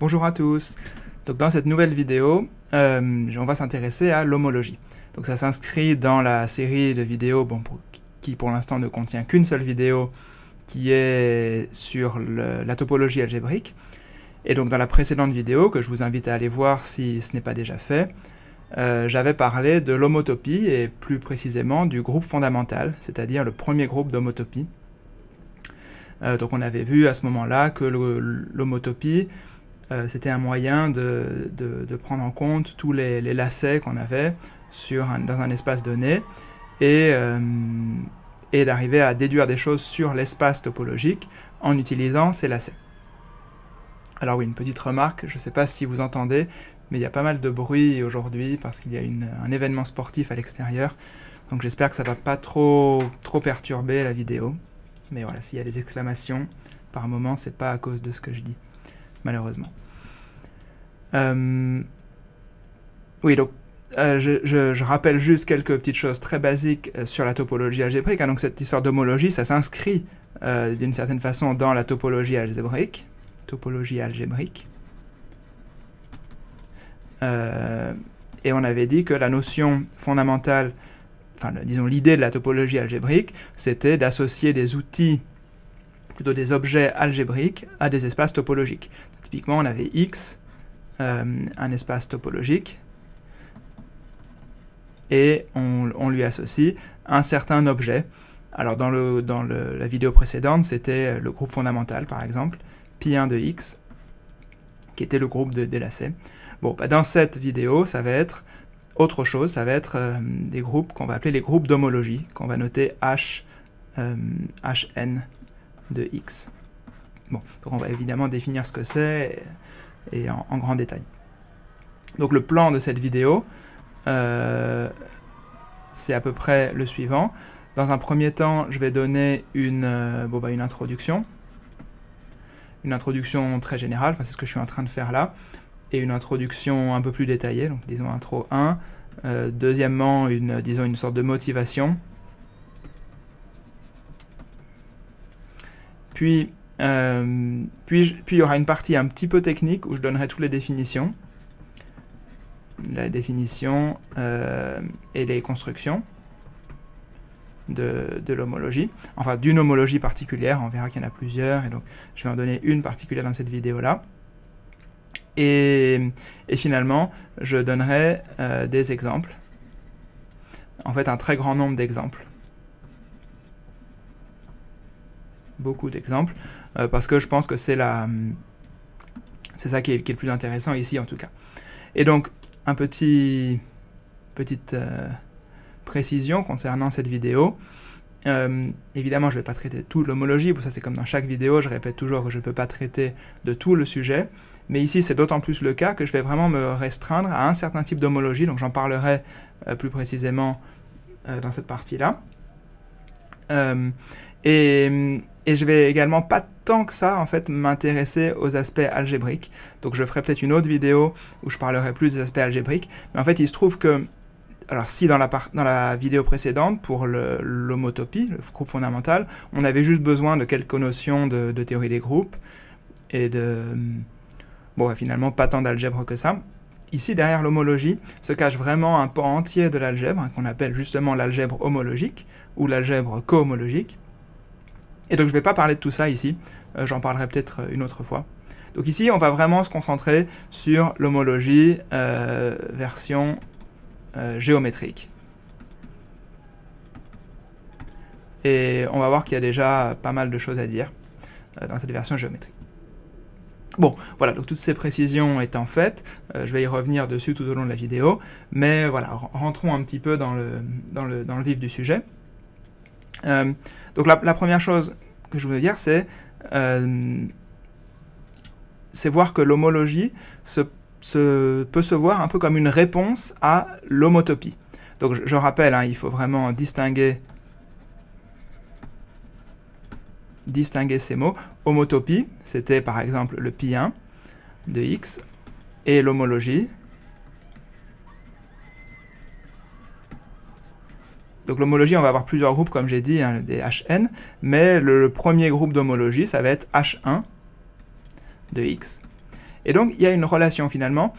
Bonjour à tous. Donc dans cette nouvelle vidéo, on va s'intéresser à l'homologie. Donc ça s'inscrit dans la série de vidéos qui pour l'instant ne contient qu'une seule vidéo qui est sur la topologie algébrique. Et donc dans la précédente vidéo, que je vous invite à aller voir si ce n'est pas déjà fait, j'avais parlé de l'homotopie et plus précisément du groupe fondamental, c'est-à-dire le premier groupe d'homotopie. Donc on avait vu à ce moment-là que l'homotopie c'était un moyen de prendre en compte tous les lacets qu'on avait dans un espace donné et d'arriver à déduire des choses sur l'espace topologique en utilisant ces lacets. Alors oui, une petite remarque, je ne sais pas si vous entendez, mais il y a pas mal de bruit aujourd'hui parce qu'il y a un événement sportif à l'extérieur, donc j'espère que ça ne va pas trop perturber la vidéo. Mais voilà, s'il y a des exclamations, par moment, c'est pas à cause de ce que je dis, malheureusement. Oui, donc je rappelle juste quelques petites choses très basiques sur la topologie algébrique. Donc cette histoire d'homologie, ça s'inscrit d'une certaine façon dans la topologie algébrique. Et on avait dit que la notion fondamentale, disons l'idée de la topologie algébrique, c'était d'associer des outils, plutôt des objets algébriques, à des espaces topologiques. Typiquement, on avait X, un espace topologique, et on lui associe un certain objet. Alors dans la vidéo précédente, c'était le groupe fondamental, par exemple, pi1 de X, qui était le groupe des lacets. Bon, dans cette vidéo, ça va être autre chose, ça va être des groupes qu'on va appeler les groupes d'homologie, qu'on va noter Hn de X. Bon, donc on va évidemment définir ce que c'est et en grand détail. Donc le plan de cette vidéo, c'est à peu près le suivant. Dans un premier temps, je vais donner une introduction. Une introduction très générale, c'est ce que je suis en train de faire là, et une introduction un peu plus détaillée, donc disons intro 1. Deuxièmement, disons une sorte de motivation. Puis il y aura une partie un petit peu technique où je donnerai toutes les définitions. La définition et les constructions de l'homologie. Enfin, d'une homologie particulière, on verra qu'il y en a plusieurs, et donc je vais en donner une particulière dans cette vidéo-là. Et finalement, je donnerai des exemples. En fait, un très grand nombre d'exemples. Beaucoup d'exemples, parce que je pense que c'est ça qui est le plus intéressant ici, en tout cas. Et donc, petite précision concernant cette vidéo. Évidemment, je ne vais pas traiter toute l'homologie, ça c'est comme dans chaque vidéo, je répète toujours que je ne peux pas traiter de tout le sujet, mais ici c'est d'autant plus le cas que je vais vraiment me restreindre à un certain type d'homologie, donc j'en parlerai plus précisément dans cette partie-là. Et je vais également pas tant que ça en fait m'intéresser aux aspects algébriques, donc je ferai peut-être une autre vidéo où je parlerai plus des aspects algébriques, mais en fait il se trouve que, alors si dans la vidéo précédente, pour l'homotopie, le groupe fondamental, on avait juste besoin de quelques notions de théorie des groupes, et finalement pas tant d'algèbre que ça. Ici, derrière l'homologie, se cache vraiment un pan entier de l'algèbre, qu'on appelle justement l'algèbre homologique, ou l'algèbre cohomologique. Et donc je ne vais pas parler de tout ça ici, j'en parlerai peut-être une autre fois. Donc ici, on va vraiment se concentrer sur l'homologie version géométrique. Et on va voir qu'il y a déjà pas mal de choses à dire dans cette version géométrique. Bon, voilà, donc toutes ces précisions étant faites, je vais y revenir dessus tout au long de la vidéo, mais voilà, rentrons un petit peu dans le vif du sujet. Donc la première chose que je voulais dire, c'est voir que l'homologie peut se voir un peu comme une réponse à l'homotopie. Donc je rappelle, il faut vraiment distinguer ces mots. Homotopie, c'était par exemple le pi1 de X, et l'homologie. Donc l'homologie, on va avoir plusieurs groupes, comme j'ai dit, des Hn, mais le premier groupe d'homologie, ça va être H1 de X. Et donc, il y a une relation finalement,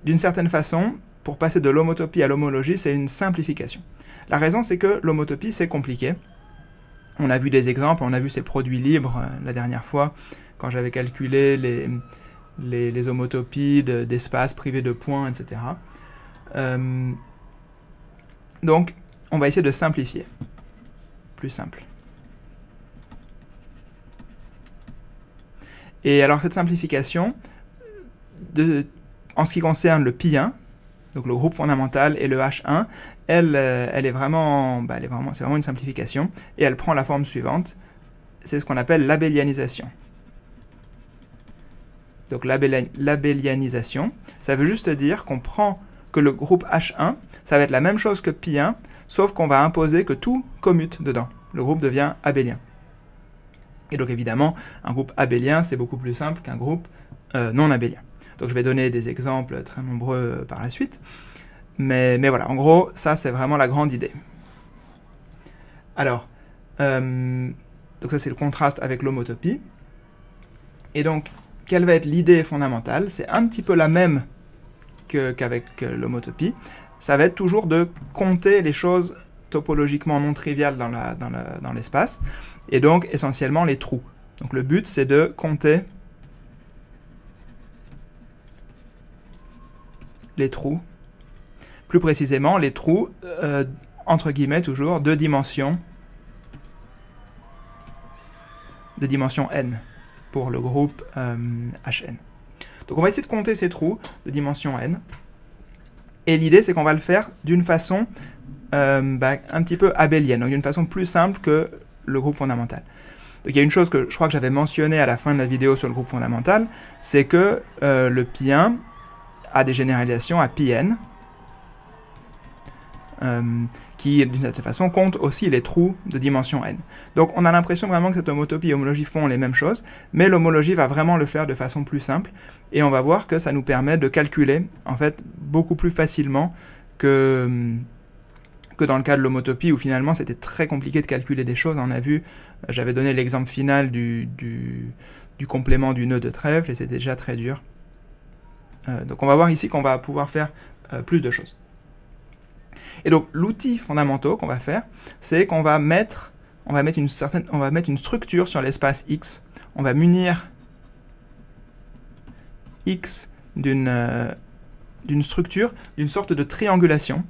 d'une certaine façon, pour passer de l'homotopie à l'homologie, c'est une simplification. La raison, c'est que l'homotopie, c'est compliqué. On a vu des exemples, on a vu ces produits libres la dernière fois, quand j'avais calculé les homotopies d'espaces privés de points, etc. Donc, on va essayer de simplifier. Plus simple. Et alors, cette simplification, en ce qui concerne le pi1, donc le groupe fondamental et le H1, elle est vraiment, c'est vraiment une simplification, et elle prend la forme suivante. C'est ce qu'on appelle l'abélianisation. Donc l'abélianisation, ça veut juste dire qu'on prend que le groupe H1, ça va être la même chose que pi1, sauf qu'on va imposer que tout commute dedans. Le groupe devient abélien. Et donc évidemment, un groupe abélien, c'est beaucoup plus simple qu'un groupe non abélien. Donc je vais donner des exemples très nombreux par la suite. Mais voilà, en gros, ça c'est vraiment la grande idée. Alors, donc ça c'est le contraste avec l'homotopie. Et donc, quelle va être l'idée fondamentale? C'est un petit peu la même qu'avec l'homotopie. Ça va être toujours de compter les choses topologiquement non triviales dans l'espace, et donc essentiellement les trous. Donc le but c'est de compter les trous, plus précisément les trous, entre guillemets toujours, de dimension n, pour le groupe Hn. Donc on va essayer de compter ces trous de dimension n, et l'idée c'est qu'on va le faire d'une façon un petit peu abélienne, donc d'une façon plus simple que le groupe fondamental. Donc il y a une chose que je crois que j'avais mentionnée à la fin de la vidéo sur le groupe fondamental, c'est que le pi1 a des généralisations à Pn, qui d'une certaine façon compte aussi les trous de dimension n. Donc on a l'impression vraiment que cette homotopie et homologie font les mêmes choses, mais l'homologie va vraiment le faire de façon plus simple, et on va voir que ça nous permet de calculer en fait beaucoup plus facilement que dans le cas de l'homotopie, où finalement c'était très compliqué de calculer des choses. On a vu, j'avais donné l'exemple final du complément du nœud de Trèfle, et c'était déjà très dur. Donc on va voir ici qu'on va pouvoir faire plus de choses. Et donc l'outil fondamental qu'on va faire, c'est qu'on va mettre une structure sur l'espace X. On va munir X d'une structure, d'une sorte de triangulation.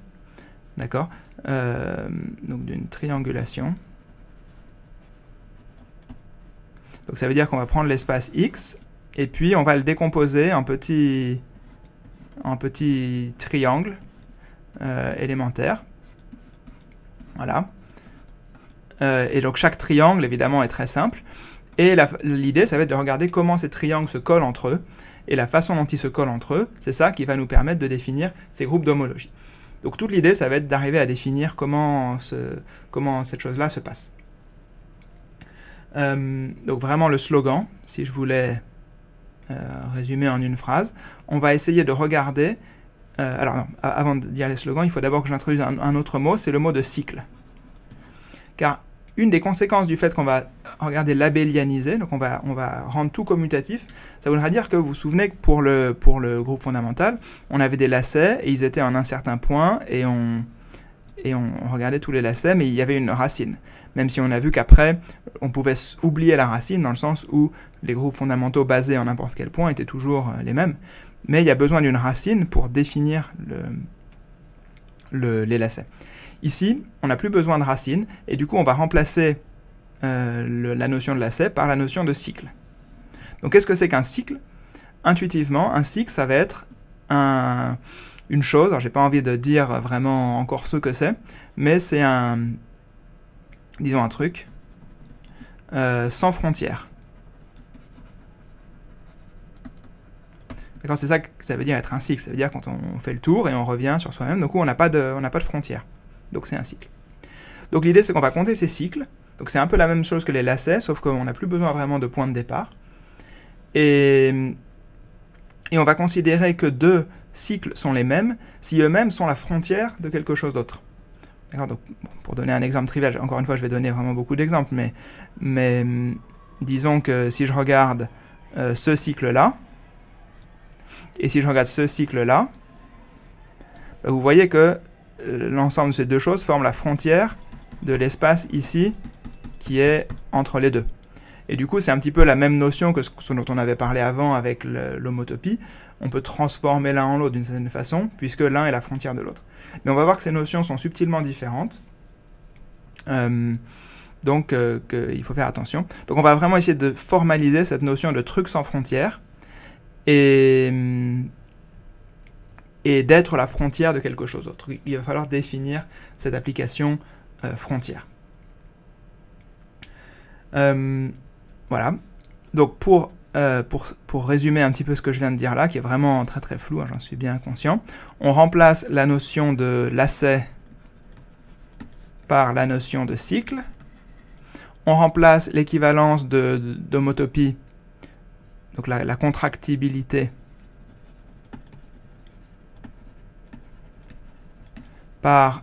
D'accord? Donc d'une triangulation. Donc ça veut dire qu'on va prendre l'espace X, et puis on va le décomposer en petits triangles élémentaires. Voilà. Et donc chaque triangle, évidemment, est très simple. Et l'idée, ça va être de regarder comment ces triangles se collent entre eux. Et la façon dont ils se collent entre eux, c'est ça qui va nous permettre de définir ces groupes d'homologie. Donc toute l'idée, ça va être d'arriver à définir comment cette chose-là se passe. Donc vraiment le slogan, si je voulais résumer en une phrase, on va essayer de regarder... alors non, avant de dire les slogans, il faut d'abord que j'introduise un autre mot, c'est le mot de cycle. Car une des conséquences du fait qu'on va regarder l'abélianiser, donc on va rendre tout commutatif, ça voudra dire que vous vous souvenez que pour le groupe fondamental, on avait des lacets, et ils étaient en un certain point, et on regardait tous les lacets, mais il y avait une racine. Même si on a vu qu'après, on pouvait oublier la racine, dans le sens où les groupes fondamentaux basés en n'importe quel point étaient toujours les mêmes. Mais il y a besoin d'une racine pour définir les lacets. Ici, on n'a plus besoin de racine, et du coup on va remplacer la notion de lacet par la notion de cycle. Donc qu'est-ce que c'est qu'un cycle? Intuitivement, un cycle, ça va être une chose, alors j'ai pas envie de dire vraiment encore ce que c'est, mais c'est disons un truc sans frontières. D'accord, c'est ça que ça veut dire être un cycle. Ça veut dire quand on fait le tour et on revient sur soi-même, donc on n'a pas de frontières. Donc c'est un cycle. Donc l'idée c'est qu'on va compter ces cycles. Donc c'est un peu la même chose que les lacets, sauf qu'on n'a plus besoin vraiment de point de départ. Et on va considérer que deux cycles sont les mêmes si eux-mêmes sont la frontière de quelque chose d'autre. D'accord, donc bon, pour donner un exemple trivial, encore une fois je vais donner vraiment beaucoup d'exemples, mais disons que si je regarde ce cycle-là, Et si je regarde ce cycle-là, bah, vous voyez que l'ensemble de ces deux choses forme la frontière de l'espace ici qui est entre les deux. Et du coup, c'est un petit peu la même notion que ce dont on avait parlé avant avec l'homotopie. On peut transformer l'un en l'autre d'une certaine façon, puisque l'un est la frontière de l'autre. Mais on va voir que ces notions sont subtilement différentes. Donc, il faut faire attention. Donc, on va vraiment essayer de formaliser cette notion de truc sans frontière et d'être la frontière de quelque chose d'autre. Il va falloir définir cette application frontière. Voilà. Donc, pour résumer un petit peu ce que je viens de dire là, qui est vraiment très très flou, hein, j'en suis bien conscient, on remplace la notion de lacet par la notion de cycle. On remplace l'équivalence d'homotopie, donc la contractibilité, par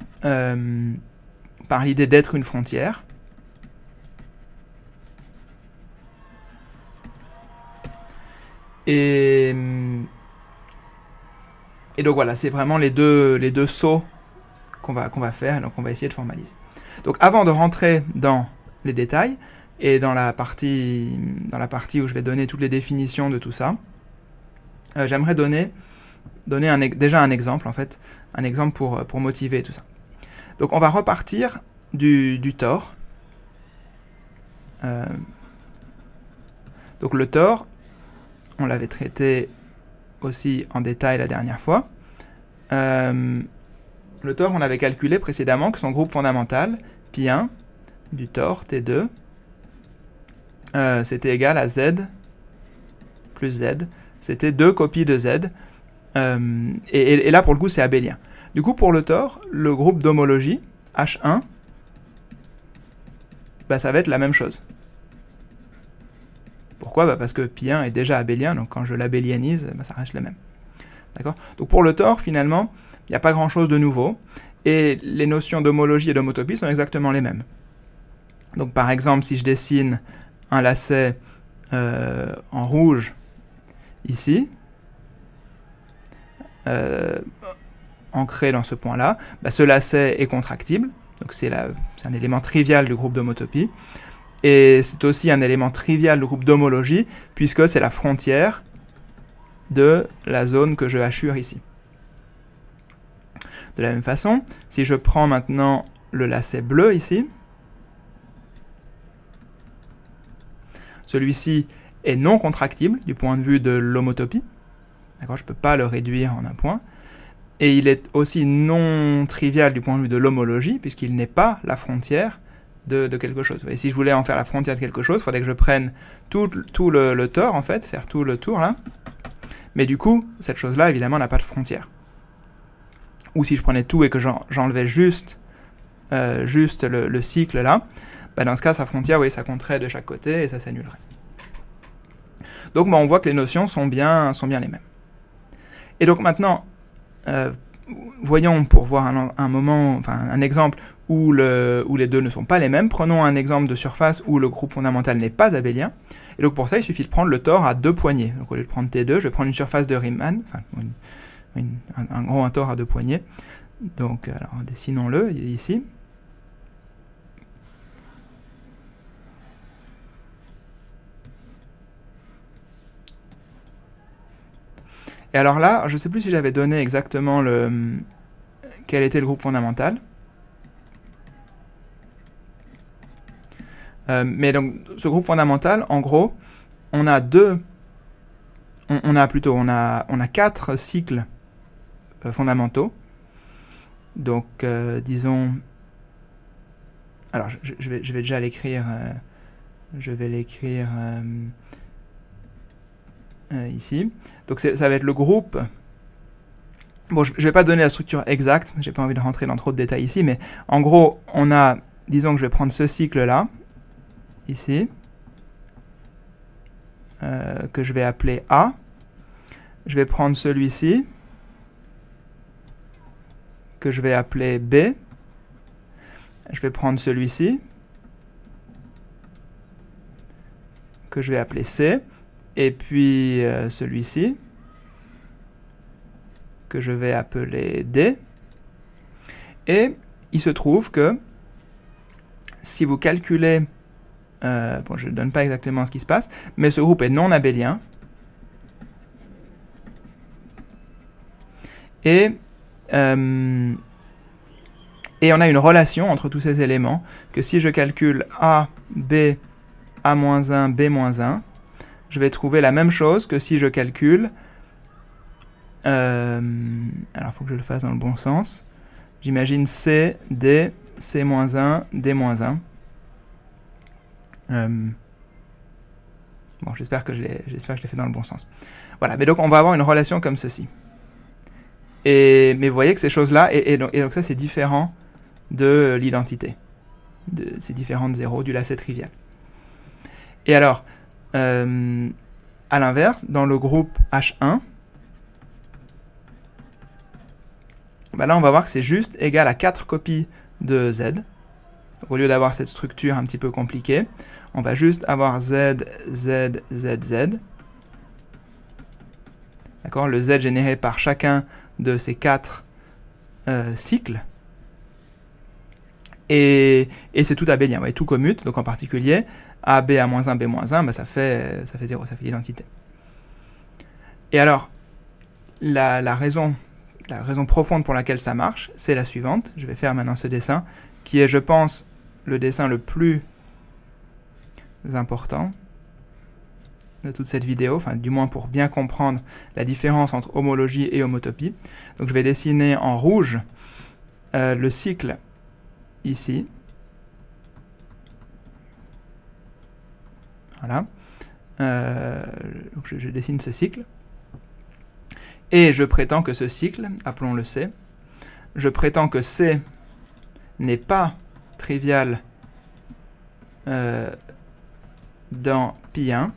l'idée d'être une frontière. Et donc voilà, c'est vraiment les deux sauts qu'on va faire, donc on va essayer de formaliser. Donc avant de rentrer dans les détails, et dans la partie où je vais donner toutes les définitions de tout ça, j'aimerais donner déjà un exemple, en fait, un exemple pour motiver tout ça. Donc on va repartir du tore. Donc le tore, on l'avait traité aussi en détail la dernière fois. Le tore, on avait calculé précédemment que son groupe fondamental, pi1 du tore T2, c'était égal à Z plus Z. C'était 2 copies de Z. Et là, pour le coup, c'est abélien. Du coup, pour le tore, le groupe d'homologie, H1, bah, ça va être la même chose. Pourquoi? Bah parce que pi1 est déjà abélien, donc quand je l'abélianise, bah ça reste le même. D'accord? Donc pour le tore, finalement, il n'y a pas grand-chose de nouveau, et les notions d'homologie et d'homotopie sont exactement les mêmes. Donc par exemple, si je dessine un lacet en rouge, ici, ancré dans ce point-là, bah ce lacet est contractible, donc c'est un élément trivial du groupe d'homotopie, et c'est aussi un élément trivial du groupe d'homologie, puisque c'est la frontière de la zone que je hachure ici. De la même façon, si je prends maintenant le lacet bleu ici, celui-ci est non contractible du point de vue de l'homotopie. D'accord, je ne peux pas le réduire en un point. Et il est aussi non trivial du point de vue de l'homologie, puisqu'il n'est pas la frontière de quelque chose. Et si je voulais en faire la frontière de quelque chose, il faudrait que je prenne tout le tore, en fait, faire tout le tour là. Mais du coup, cette chose-là, évidemment, n'a pas de frontière. Ou si je prenais tout et que j'enlevais juste le cycle là, bah dans ce cas, sa frontière, oui, ça compterait de chaque côté et ça s'annulerait. Donc bah, on voit que les notions sont bien les mêmes. Et donc maintenant, voyons pour voir un exemple où les deux ne sont pas les mêmes. Prenons un exemple de surface où le groupe fondamental n'est pas abélien. Et donc pour ça, il suffit de prendre le tore à 2 poignées. Donc au lieu de prendre T2, je vais prendre une surface de Riemann, un tore à 2 poignées. Donc alors dessinons-le ici. Et alors là, je ne sais plus si j'avais donné exactement quel était le groupe fondamental. Mais donc, ce groupe fondamental, en gros, on a 4 cycles fondamentaux. Donc, disons... Alors, je vais déjà l'écrire... je vais l'écrire... ici. Donc ça va être le groupe. Bon, je ne vais pas donner la structure exacte, j'ai pas envie de rentrer dans trop de détails ici, mais en gros, on a, disons que je vais prendre ce cycle-là, ici, que je vais appeler A. Je vais prendre celui-ci, que je vais appeler B. Je vais prendre celui-ci, que je vais appeler C. Et puis celui-ci, que je vais appeler D. Et il se trouve que si vous calculez, bon, je ne donne pas exactement ce qui se passe, mais ce groupe est non abélien. Et on a une relation entre tous ces éléments, que si je calcule A, B, A-1, B-1, je vais trouver la même chose que si je calcule... alors, il faut que je le fasse dans le bon sens. J'imagine C, D, C-1, D-1. Bon, j'espère que je l'ai fait dans le bon sens. Voilà, mais donc on va avoir une relation comme ceci. Mais vous voyez que ces choses-là, et donc ça c'est différent de l'identité. C'est différent de 0, du lacet trivial. Et alors, à l'inverse, dans le groupe H1, bah là on va voir que c'est juste égal à 4 copies de Z. Donc, au lieu d'avoir cette structure un petit peu compliquée, on va juste avoir Z, Z, Z, Z. D'accord ? Le Z généré par chacun de ces 4 cycles. Et c'est tout abélien, ouais, tout commute, donc en particulier, A, B, A-1, B-1, bah ça fait 0, ça fait l'identité. Et alors, la raison profonde pour laquelle ça marche, c'est la suivante. Je vais faire maintenant ce dessin, qui est, je pense, le dessin le plus important de toute cette vidéo, enfin du moins pour bien comprendre la différence entre homologie et homotopie. Donc je vais dessiner en rouge le cycle ici. Voilà. Donc je dessine ce cycle. Et je prétends que ce cycle, appelons-le C, je prétends que C n'est pas trivial dans Pi1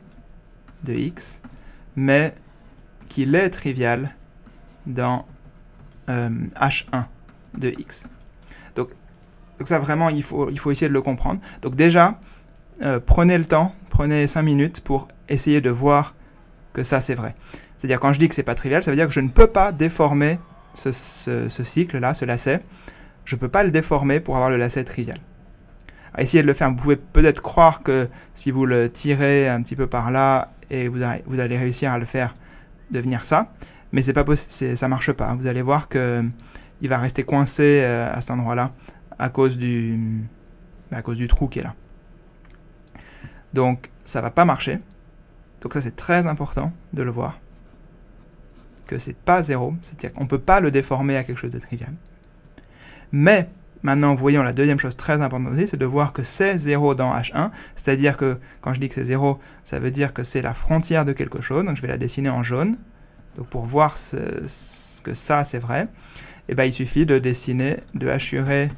de x, mais qu'il est trivial dans H1 de x. Donc ça vraiment, il faut essayer de le comprendre. Donc déjà, prenez le temps, prenez 5 minutes pour essayer de voir que ça c'est vrai. C'est-à-dire quand je dis que c'est pas trivial, ça veut dire que je ne peux pas déformer ce cycle-là, ce lacet. Je ne peux pas le déformer pour avoir le lacet trivial. À essayer de le faire, vous pouvez peut-être croire que si vous le tirez un petit peu par là, et vous allez réussir à le faire devenir ça, mais c'est pas possible, ça marche pas. Vous allez voir que il va rester coincé à cet endroit-là à cause du trou qui est là. Donc ça va pas marcher. Donc ça c'est très important de le voir, que c'est pas 0, c'est-à-dire qu'on peut pas le déformer à quelque chose de trivial. Mais maintenant, voyons la deuxième chose très importante aussi, c'est de voir que c'est 0 dans H1, c'est-à-dire que quand je dis que c'est 0, ça veut dire que c'est la frontière de quelque chose, donc je vais la dessiner en jaune. Donc pour voir que ça c'est vrai, et ben il suffit de dessiner, de hachurer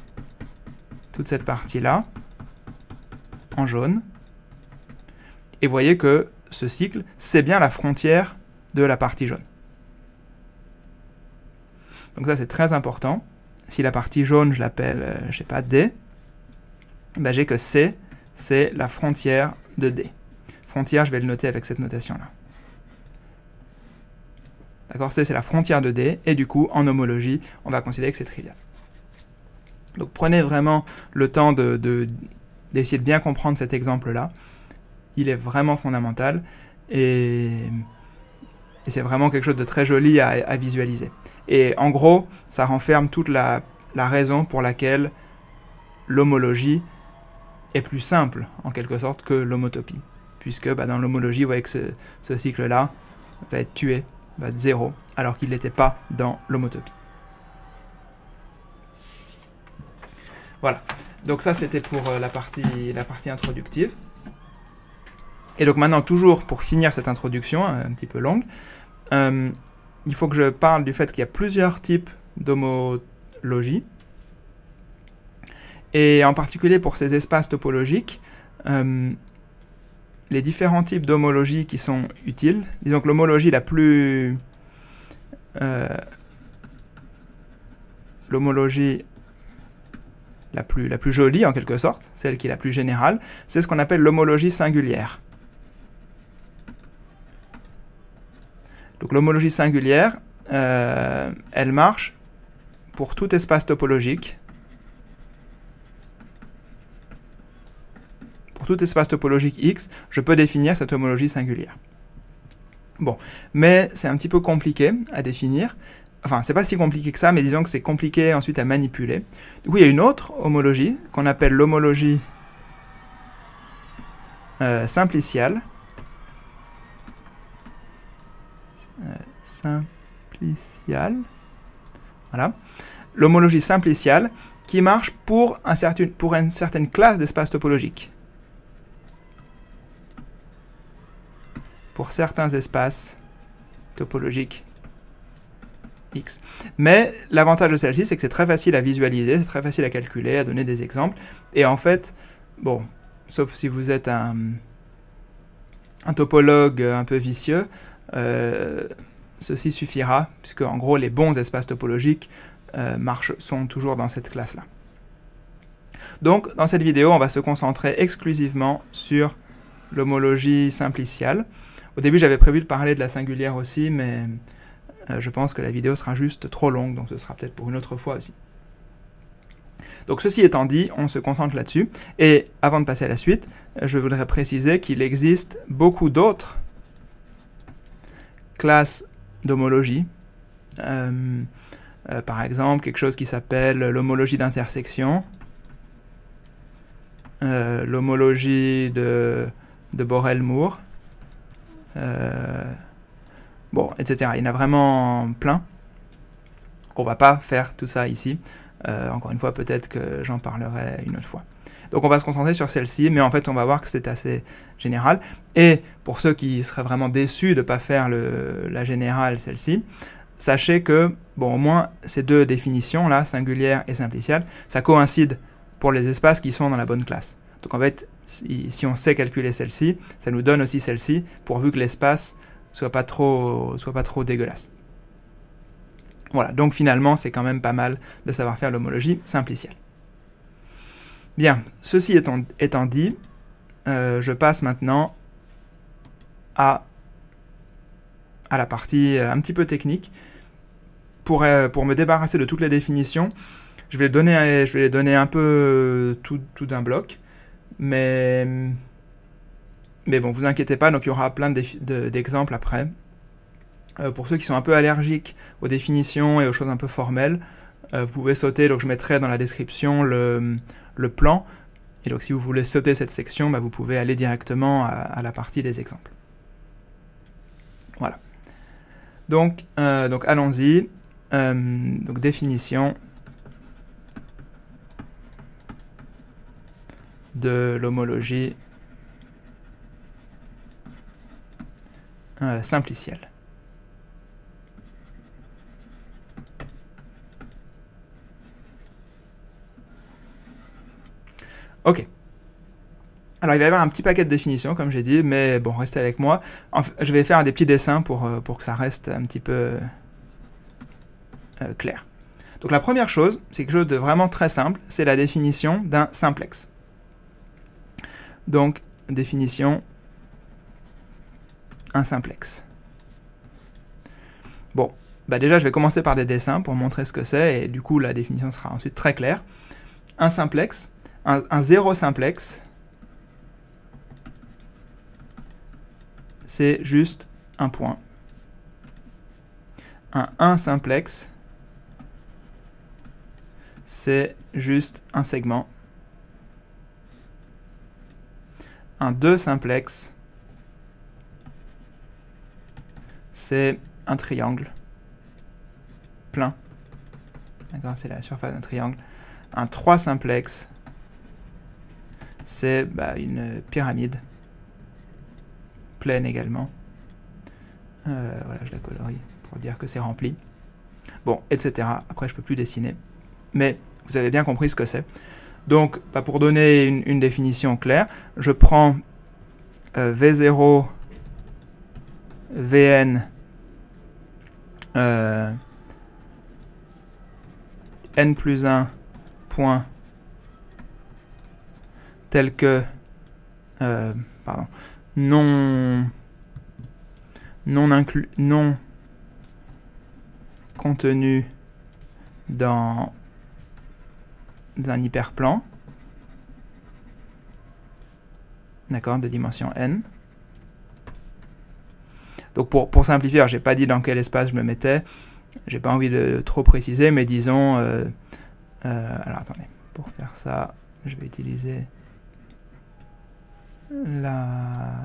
toute cette partie-là en jaune. Et vous voyez que ce cycle, c'est bien la frontière de la partie jaune. Donc ça c'est très important. Si la partie jaune, je l'appelle, je sais pas, D, ben j'ai que C, c'est la frontière de D. Frontière, je vais le noter avec cette notation-là. D'accord, C, c'est la frontière de D, et du coup, en homologie, on va considérer que c'est trivial. Donc prenez vraiment le temps d'essayer de bien comprendre cet exemple-là. Il est vraiment fondamental, et c'est vraiment quelque chose de très joli à visualiser. Et en gros, ça renferme toute la raison pour laquelle l'homologie est plus simple, en quelque sorte, que l'homotopie. Puisque dans l'homologie, vous voyez que ce cycle-là va être tué, va être 0, alors qu'il n'était pas dans l'homotopie. Voilà. Donc ça, c'était pour la partie introductive. Et donc maintenant, toujours pour finir cette introduction, un petit peu longue, il faut que je parle du fait qu'il y a plusieurs types d'homologie. Et en particulier pour ces espaces topologiques, les différents types d'homologie qui sont utiles. Disons que l'homologie la plus jolie en quelque sorte, celle qui est la plus générale, c'est ce qu'on appelle l'homologie singulière. Donc l'homologie singulière, elle marche pour tout espace topologique. Pour tout espace topologique X, je peux définir cette homologie singulière. Bon, mais c'est un petit peu compliqué à définir. Enfin, c'est pas si compliqué que ça, mais disons que c'est compliqué ensuite à manipuler. Du coup, il y a une autre homologie qu'on appelle l'homologie simpliciale. Simpliciale. Voilà. L'homologie simpliciale qui marche pour une certaine classe d'espace topologique. Pour certains espaces topologiques X. Mais l'avantage de celle-ci, c'est que c'est très facile à visualiser, c'est très facile à calculer, à donner des exemples. Et en fait, bon, sauf si vous êtes un topologue un peu vicieux, ceci suffira, puisque en gros, les bons espaces topologiques sont toujours dans cette classe-là. Donc, dans cette vidéo, on va se concentrer exclusivement sur l'homologie simpliciale. Au début, j'avais prévu de parler de la singulière aussi, mais je pense que la vidéo sera juste trop longue, donc ce sera peut-être pour une autre fois aussi. Donc ceci étant dit, on se concentre là-dessus. Et avant de passer à la suite, je voudrais préciser qu'il existe beaucoup d'autres classes d'homologie. Par exemple, quelque chose qui s'appelle l'homologie d'intersection, l'homologie de Borel-Moore, bon, etc. Il y en a vraiment plein. On va pas faire tout ça ici. Encore une fois, peut-être que j'en parlerai une autre fois. Donc on va se concentrer sur celle-ci, mais en fait on va voir que c'est assez général. Et pour ceux qui seraient vraiment déçus de ne pas faire la générale, celle-ci, sachez que, bon, au moins ces deux définitions là, singulière et simpliciale, ça coïncide pour les espaces qui sont dans la bonne classe. Donc en fait, si on sait calculer celle-ci, ça nous donne aussi celle-ci, pourvu que l'espace soit pas trop dégueulasse. Voilà, donc finalement, c'est quand même pas mal de savoir faire l'homologie simplicielle. Bien, ceci étant dit, je passe maintenant à la partie un petit peu technique. Pour me débarrasser de toutes les définitions, je vais les donner un peu tout d'un bloc. Mais bon, vous inquiétez pas, donc il y aura plein d'exemples après. Pour ceux qui sont un peu allergiques aux définitions et aux choses un peu formelles, vous pouvez sauter, donc je mettrai dans la description le plan. Et donc si vous voulez sauter cette section, bah, vous pouvez aller directement à la partie des exemples. Voilà. Donc allons-y. Donc définition de l'homologie simplicielle. Ok. Alors il va y avoir un petit paquet de définitions, comme j'ai dit, mais bon, restez avec moi. Je vais faire des petits dessins pour que ça reste un petit peu clair. Donc la première chose, c'est quelque chose de vraiment très simple, c'est la définition d'un simplex. Donc, définition, un simplex. Bon, bah déjà je vais commencer par des dessins pour montrer ce que c'est, et du coup la définition sera ensuite très claire. Un simplex, un zéro simplex, c'est juste un point. Un 1 simplex, c'est juste un segment. Un 2 simplex, c'est un triangle plein. D'accord, c'est la surface d'un triangle. Un 3 simplex, c'est une pyramide pleine également. Voilà, je la colorie pour dire que c'est rempli. Bon, etc. Après, je peux plus dessiner. Mais vous avez bien compris ce que c'est. Donc, pour donner une définition claire, je prends V0, Vn, n plus 1 point tel que non contenu dans un hyperplan, d'accord, de dimension n. Donc pour simplifier, j'ai pas dit dans quel espace je me mettais, j'ai pas envie de trop préciser, mais disons, alors attendez, pour faire ça, je vais utiliser la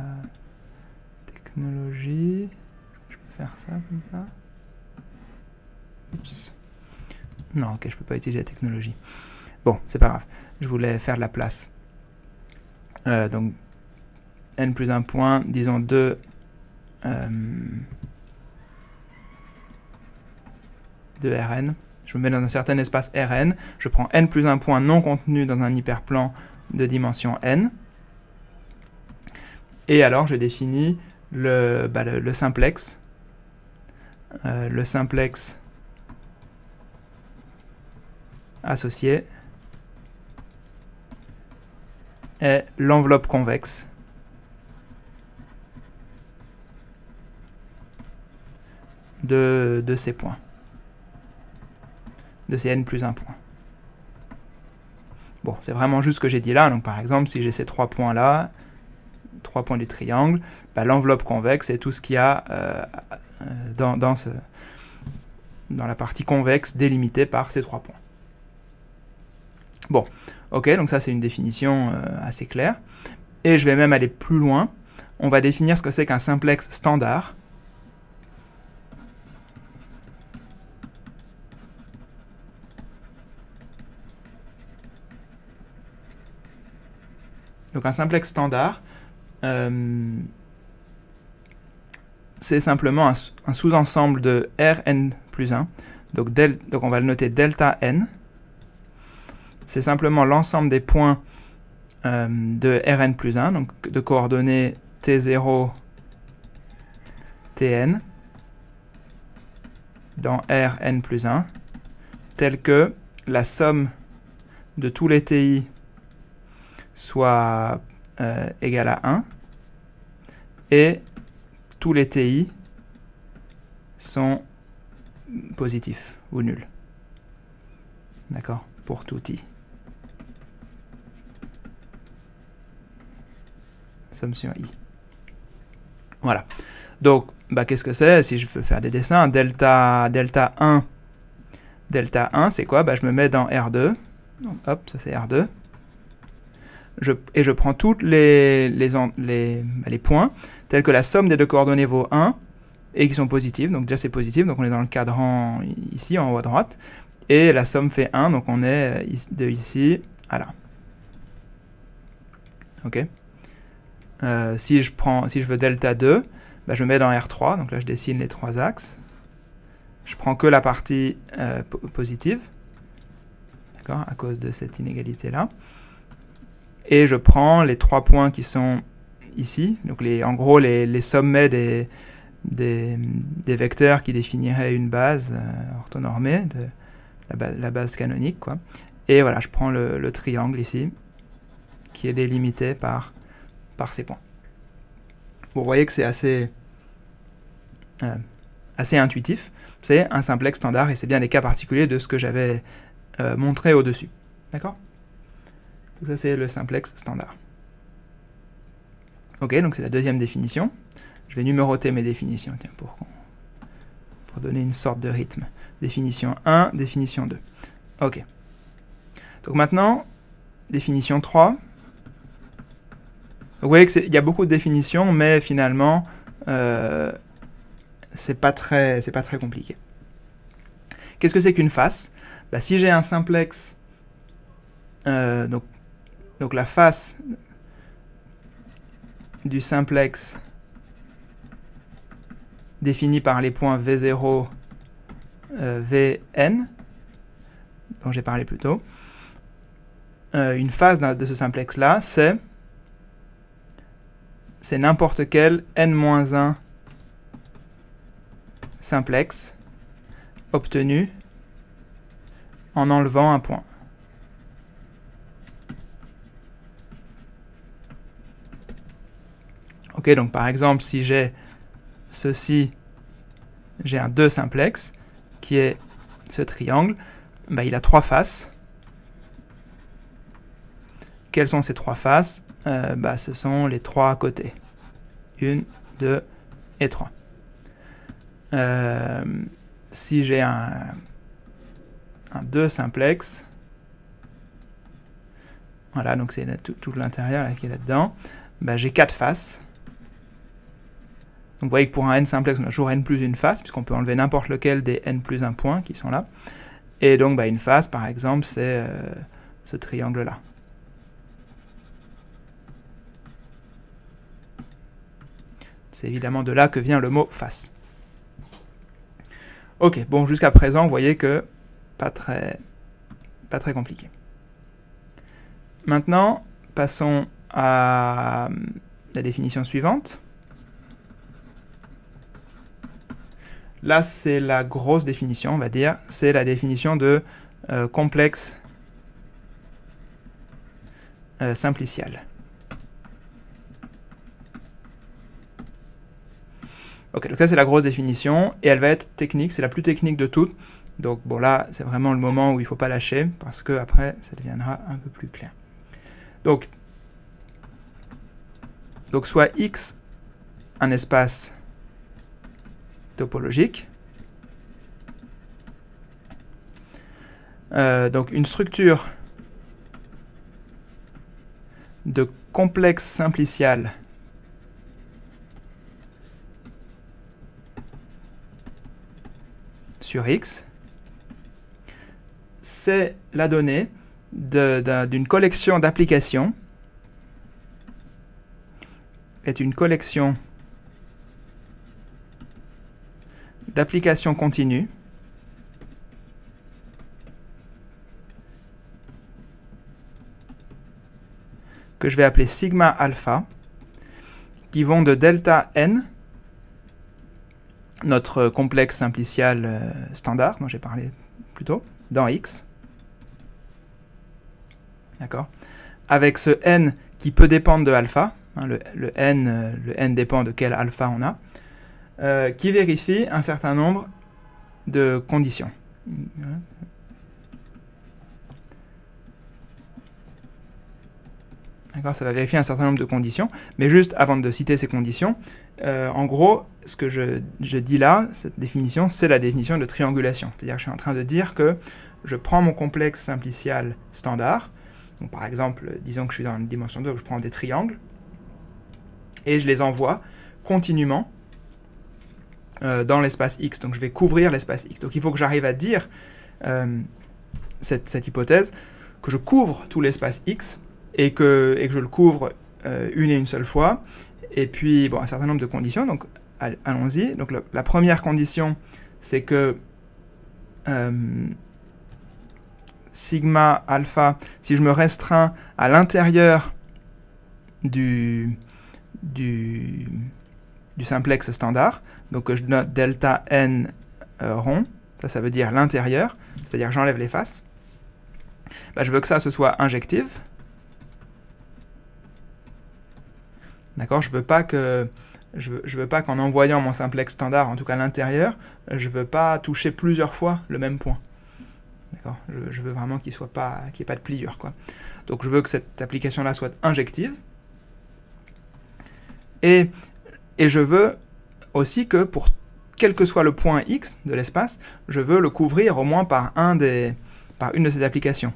technologie. Est-ce que je peux faire ça comme ça? Oups. Non, ok, je peux pas utiliser la technologie. Bon, c'est pas grave. Je voulais faire de la place. Donc, n plus 1 point, disons 2 de Rn. Je me mets dans un certain espace Rn. Je prends n plus 1 point non contenu dans un hyperplan de dimension n. Et alors, je définis le simplex. Le simplex associé est l'enveloppe convexe de ces points, de ces n plus 1 point. Bon, c'est vraiment juste ce que j'ai dit là. Donc par exemple, si j'ai ces 3 points là, 3 points du triangle, bah, l'enveloppe convexe est tout ce qu'il y a dans la partie convexe délimitée par ces 3 points. Bon, ok, donc ça c'est une définition assez claire. Et je vais même aller plus loin. On va définir ce que c'est qu'un simplex standard. Donc un simplex standard, c'est simplement un sous-ensemble de Rn plus 1. Donc on va le noter delta n. C'est simplement l'ensemble des points de Rn plus 1, donc de coordonnées t0, tn, dans Rn plus 1, tel que la somme de tous les ti soit égale à 1, et tous les ti sont positifs ou nuls. D'accord? Pour tout i. Somme sur i. Voilà. Donc, bah, qu'est-ce que c'est? Si je veux faire des dessins, delta 1, c'est quoi? Bah, je me mets dans R2. Donc, hop, ça c'est R2. Et je prends tous les points, tels que la somme des deux coordonnées vaut 1, et qui sont positifs. Donc déjà c'est positif, donc on est dans le cadran ici, en haut à droite. Et la somme fait 1, donc on est de ici à là. Ok. Si je veux delta 2, bah, je me mets dans R3, donc là je dessine les 3 axes. Je prends que la partie positive, d'accord, à cause de cette inégalité-là. Et je prends les 3 points qui sont ici, donc en gros les sommets des vecteurs qui définiraient une base orthonormée, la base canonique, quoi. Et voilà, je prends le triangle ici, qui est délimité par ces points. Bon, vous voyez que c'est assez intuitif. C'est un simplex standard, et c'est bien des cas particuliers de ce que j'avais montré au-dessus. D'accord ? Donc ça, c'est le simplex standard. Ok, donc c'est la deuxième définition. Je vais numéroter mes définitions, tiens, pour donner une sorte de rythme. Définition 1, définition 2. Ok. Donc maintenant, définition 3. Donc vous voyez qu'il y a beaucoup de définitions, mais finalement, c'est pas très compliqué. Qu'est-ce que c'est qu'une face? Bah, si j'ai un simplex, donc la face du simplex définie par les points V0, Vn, dont j'ai parlé plus tôt, une face de ce simplex-là, c'est n'importe quel n-1 simplex obtenu en enlevant un point. Ok, donc par exemple, si j'ai ceci, j'ai un 2 simplex qui est ce triangle, bah, il a 3 faces. Quelles sont ces 3 faces? Bah, ce sont les 3 côtés. 1, 2 et 3. Si j'ai un 2 simplex, voilà, donc c'est tout l'intérieur qui est là-dedans, bah, j'ai 4 faces. Donc vous voyez que pour un n simplex, on a toujours n plus une face, puisqu'on peut enlever n'importe lequel des n plus un point qui sont là. Et donc bah, une face, par exemple, c'est ce triangle-là. C'est évidemment de là que vient le mot face. Ok, bon, jusqu'à présent, vous voyez que pas très compliqué. Maintenant, passons à la définition suivante. Là, c'est la grosse définition, on va dire. C'est la définition de complexe simplicial. Ok, donc ça c'est la grosse définition, et elle va être technique, c'est la plus technique de toutes. Donc bon là, c'est vraiment le moment où il ne faut pas lâcher, parce que après, ça deviendra un peu plus clair. Donc soit X un espace topologique, donc une structure de complexe simplicial sur X, c'est la donnée d'une collection d'applications, est une collection d'applications continues que je vais appeler sigma alpha, qui vont de delta n, notre complexe simplicial standard dont j'ai parlé plus tôt, dans X, d'accord, avec ce n qui peut dépendre de alpha, hein, le n dépend de quel alpha on a, qui vérifie un certain nombre de conditions. D'accord, ça va vérifier un certain nombre de conditions, mais juste avant de citer ces conditions, en gros, ce que je dis là, cette définition, c'est la définition de triangulation. C'est-à-dire que je suis en train de dire que je prends mon complexe simplicial standard, donc par exemple, disons que je suis dans une dimension 2, où je prends des triangles, et je les envoie continuellement dans l'espace X. Donc je vais couvrir l'espace X. Donc il faut que j'arrive à dire cette hypothèse, que je couvre tout l'espace X, et que je le couvre une et une seule fois, et puis bon, un certain nombre de conditions, donc allons-y. Donc la première condition, c'est que sigma alpha, si je me restreins à l'intérieur du simplex standard, donc je note delta n rond, ça veut dire l'intérieur, c'est-à-dire j'enlève les faces, bah, je veux que ça ce soit injective. D'accord, je veux pas qu'en envoyant mon simplex standard, en tout cas l'intérieur, je veux pas toucher plusieurs fois le même point. D'accord, je veux vraiment qu'il n'y ait pas de pliure, quoi. Donc je veux que cette application-là soit injective. Et je veux aussi que pour quel que soit le point X de l'espace, je veux le couvrir au moins par une de ces applications.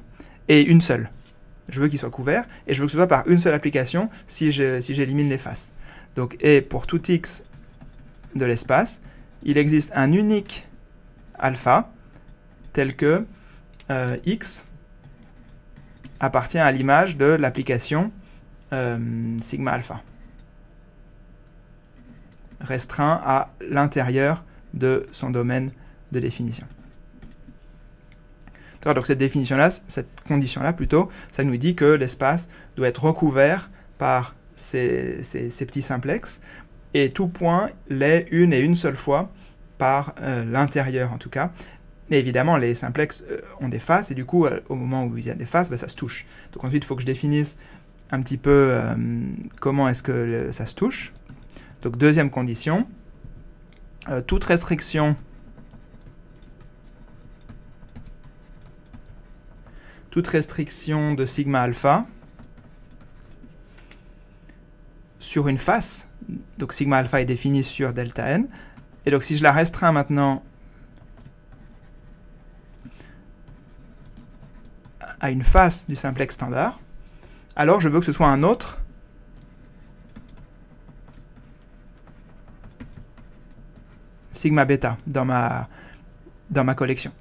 Et une seule. Je veux qu'il soit couvert, et je veux que ce soit par une seule application si j'élimine les faces. Donc, et pour tout X de l'espace, il existe un unique alpha, tel que X appartient à l'image de l'application sigma alpha, restreint à l'intérieur de son domaine de définition. Donc cette définition-là, cette condition-là plutôt, ça nous dit que l'espace doit être recouvert par ces petits simplexes, et tout point l'est une et une seule fois par l'intérieur en tout cas. Mais évidemment, les simplexes ont des faces, et du coup, au moment où il y a des faces, bah, ça se touche. Donc ensuite, il faut que je définisse un petit peu comment est-ce que ça se touche. Donc deuxième condition, toute restriction toute restriction de sigma alpha sur une face. Donc sigma alpha est défini sur delta n. Et donc si je la restreins maintenant à une face du simplex standard, alors je veux que ce soit un autre sigma bêta dans ma collection.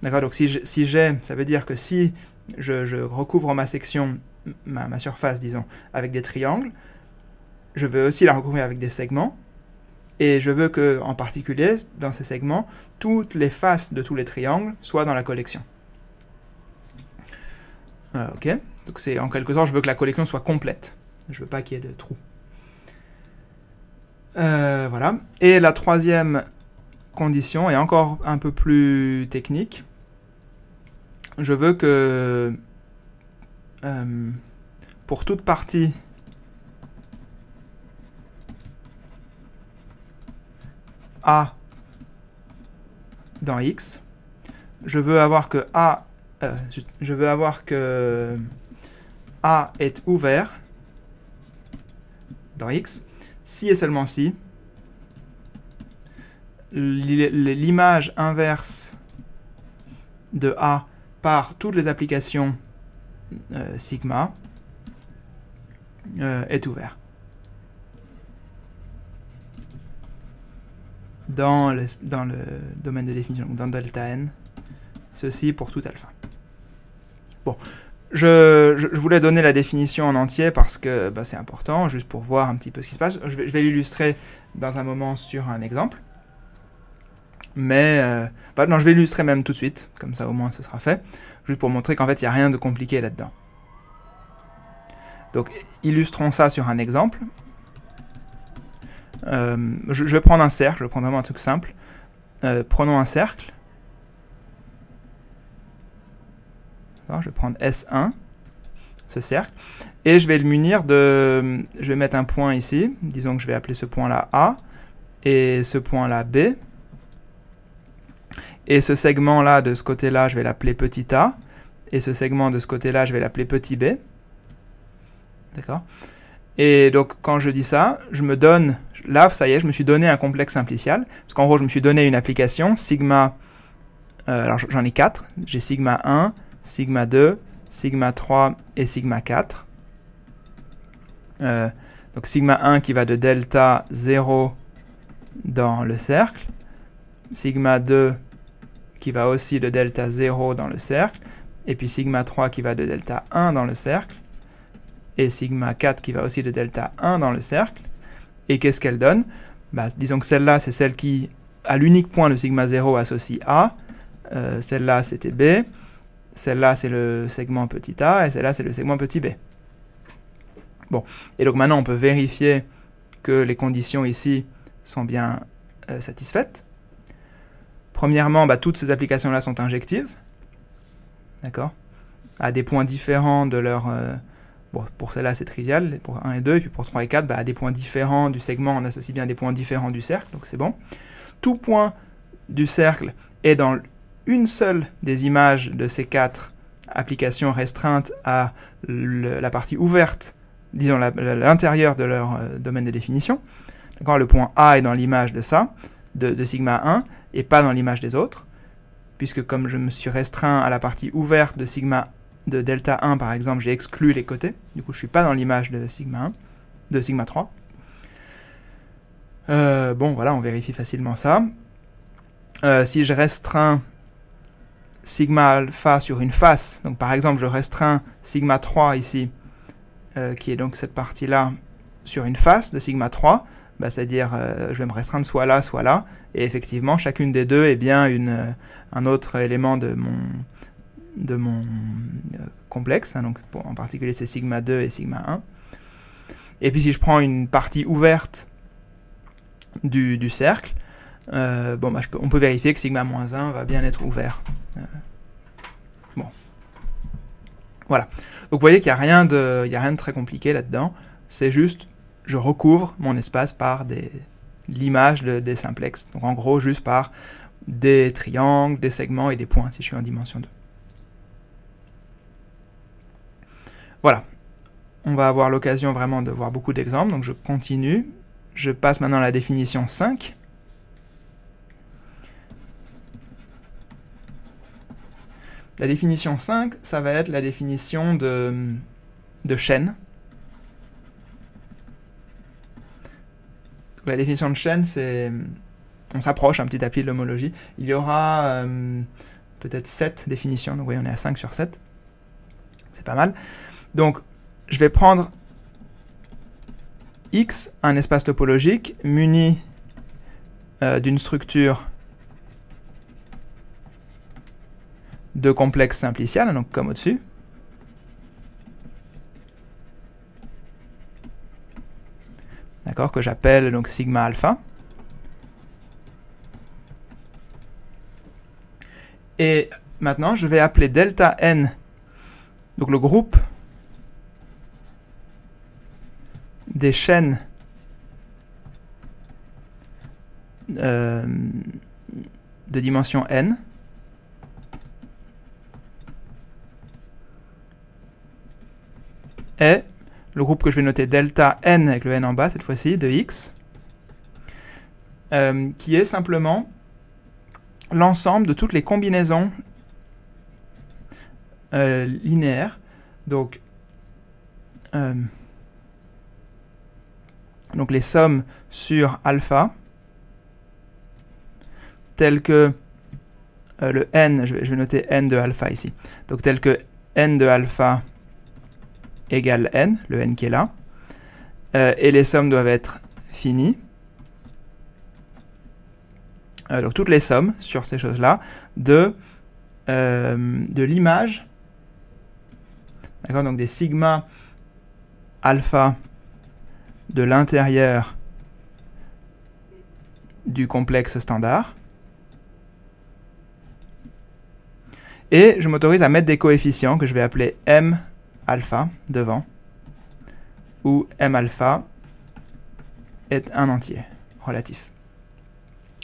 D'accord? Donc si j'ai, ça veut dire que si je recouvre ma section, ma surface, disons, avec des triangles, je veux aussi la recouvrir avec des segments, et je veux que, en particulier, dans ces segments, toutes les faces de tous les triangles soient dans la collection. Ok? Donc c'est en quelque sorte, je veux que la collection soit complète. Je veux pas qu'il y ait de trous. Voilà. Et la troisième condition est encore un peu plus technique. Je veux que pour toute partie A dans X, je veux avoir que A est ouvert dans X, si et seulement si l'image inverse de A par toutes les applications sigma est ouvert. Dans le domaine de définition, dans delta n, ceci pour tout alpha. Bon, je voulais donner la définition en entier parce que c'est important, juste pour voir un petit peu ce qui se passe. Je vais l'illustrer dans un moment sur un exemple. Mais, non, je vais l'illustrer même tout de suite, comme ça au moins ce sera fait, juste pour montrer qu'en fait il n'y a rien de compliqué là-dedans. Donc, illustrons ça sur un exemple. Je vais prendre un cercle, je vais prendre vraiment un truc simple. Prenons un cercle. Alors, je vais prendre S1, ce cercle, et je vais le munir de... Je vais mettre un point ici, disons que je vais appeler ce point-là A, et ce point-là B. Et ce segment-là, de ce côté-là, je vais l'appeler petit a, et ce segment de ce côté-là, je vais l'appeler petit b. D'accord? Et donc, quand je dis ça, je me donne... Là, ça y est, je me suis donné un complexe simplicial, parce qu'en gros, je me suis donné une application, sigma... alors, j'en ai 4. J'ai sigma 1, sigma 2, sigma 3 et sigma 4. Donc, sigma 1 qui va de delta 0 dans le cercle, sigma 2 qui va aussi de delta 0 dans le cercle, et puis sigma 3 qui va de delta 1 dans le cercle, et sigma 4 qui va aussi de delta 1 dans le cercle. Et qu'est-ce qu'elle donne? Disons que celle-là, c'est celle qui, à l'unique point de sigma 0, associe A, celle-là, c'était B, celle-là, c'est le segment petit a, et celle-là, c'est le segment petit b. Bon, et donc maintenant, on peut vérifier que les conditions ici sont bien satisfaites. Premièrement, toutes ces applications-là sont injectives, d'accord, à des points différents de leur... bon, pour celle-là, c'est trivial, pour 1 et 2, et puis pour 3 et 4, à des points différents du segment, on associe bien des points différents du cercle, donc c'est bon. Tout point du cercle est dans une seule des images de ces 4 applications restreintes à la partie ouverte, disons l'intérieur de leur domaine de définition. Le point A est dans l'image de ça, de sigma 1, et pas dans l'image des autres, puisque comme je me suis restreint à la partie ouverte de sigma de delta 1 par exemple, j'ai exclu les côtés, du coup je suis pas dans l'image de sigma 1, de sigma 3. Bon voilà, on vérifie facilement ça. Si je restreins sigma alpha sur une face, donc par exemple je restreins sigma 3 ici, qui est donc cette partie-là, sur une face de sigma 3, c'est-à-dire je vais me restreindre soit là, et effectivement chacune des deux est bien un autre élément de mon complexe, hein, donc en particulier c'est sigma 2 et sigma 1. Et puis si je prends une partie ouverte du cercle, on peut vérifier que sigma moins 1 va bien être ouvert. Bon. Voilà. Donc vous voyez qu'il n'y a rien de très compliqué là-dedans, c'est juste je recouvre mon espace par l'image des simplexes, donc en gros juste par des triangles, des segments et des points si je suis en dimension 2. Voilà, on va avoir l'occasion vraiment de voir beaucoup d'exemples, donc je continue. Je passe maintenant à la définition 5. La définition 5, ça va être la définition de chaîne. La définition de chaîne, c'est... On s'approche un petit à petit de l'homologie. Il y aura peut-être 7 définitions, donc oui, on est à 5 sur 7. C'est pas mal. Donc, je vais prendre X, un espace topologique, muni d'une structure de complexe simplicial, donc comme au-dessus. D'accord, que j'appelle donc sigma alpha. Et maintenant, je vais appeler delta n, donc le groupe des chaînes de dimension n. Et le groupe que je vais noter delta n avec le n en bas cette fois-ci, de x, qui est simplement l'ensemble de toutes les combinaisons linéaires. Donc les sommes sur alpha, telles que le n, je vais noter n de alpha ici, donc tel que n de alpha égale n, le n qui est là, et les sommes doivent être finies. Donc toutes les sommes sur ces choses-là de l'image, d'accord, donc des sigma alpha de l'intérieur du complexe standard. Et je m'autorise à mettre des coefficients que je vais appeler m alpha devant, où m alpha est un entier relatif.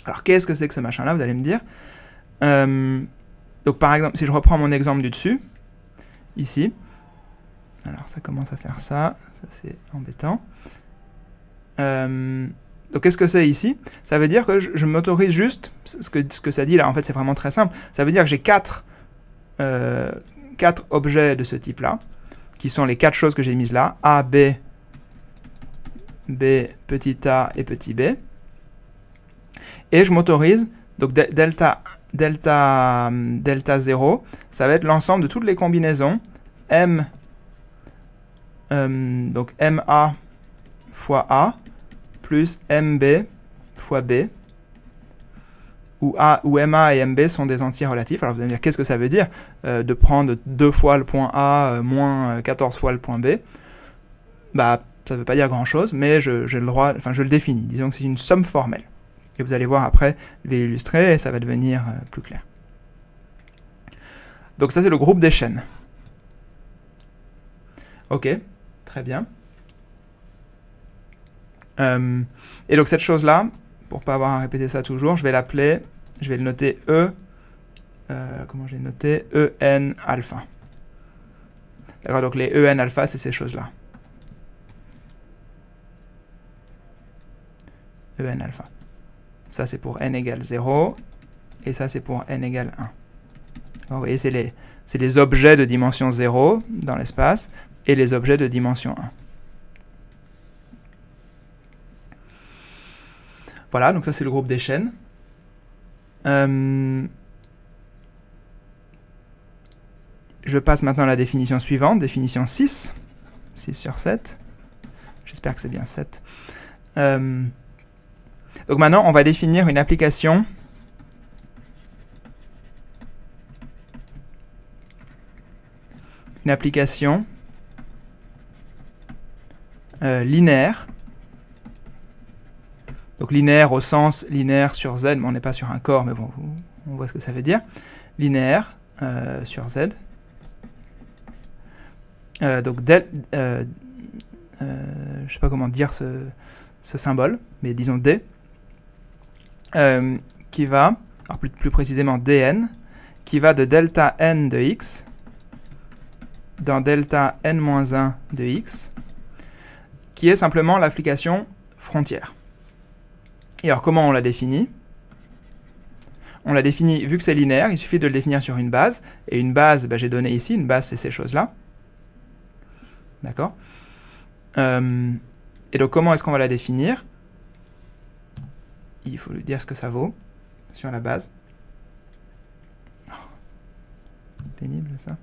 Alors qu'est-ce que c'est que ce machin-là, vous allez me dire. Donc par exemple, si je reprends mon exemple du dessus, ici, alors ça commence à faire ça c'est embêtant. Donc qu'est-ce que c'est ici? Ça veut dire que je m'autorise juste, ce que ça dit là, en fait c'est vraiment très simple, ça veut dire que j'ai 4 objets de ce type-là, qui sont les 4 choses que j'ai mises là, A, B, B, petit a et petit b. Et je m'autorise, donc delta 0, ça va être l'ensemble de toutes les combinaisons M, donc MA fois A, plus MB fois B, où MA et MB sont des entiers relatifs. Alors vous allez me dire, qu'est-ce que ça veut dire de prendre 2 fois le point A moins 14 fois le point B? Bah, ça ne veut pas dire grand-chose, mais j'ai le droit, enfin je le définis. Disons que c'est une somme formelle. Et vous allez voir après, je vais l'illustrer et ça va devenir plus clair. Donc ça c'est le groupe des chaînes. Ok, très bien. Et donc cette chose-là, pour pas avoir à répéter ça toujours, je vais l'appeler, je vais le noter E, comment j'ai noté? EN alpha. D'accord, donc les EN alpha, c'est ces choses-là. EN alpha. Ça c'est pour n égale 0, et ça c'est pour n égale 1. Alors, vous voyez, c'est les objets de dimension 0 dans l'espace, et les objets de dimension 1. Voilà, donc ça c'est le groupe des chaînes. Je passe maintenant à la définition suivante, définition 6. 6 sur 7. J'espère que c'est bien 7. Donc maintenant, on va définir une application linéaire. Donc linéaire au sens linéaire sur Z, mais on n'est pas sur un corps, mais bon, on voit ce que ça veut dire. Linéaire sur Z. Donc je sais pas comment dire ce symbole, mais disons D, qui va, alors plus précisément dn, qui va de delta n de x dans delta n-1 de x, qui est simplement l'application frontière. Et alors comment on la définit? On la définit, vu que c'est linéaire, il suffit de le définir sur une base, et une base, j'ai donné ici, une base c'est ces choses-là. D'accord? Et donc comment est-ce qu'on va la définir? Il faut lui dire ce que ça vaut sur la base. Oh, pénible ça.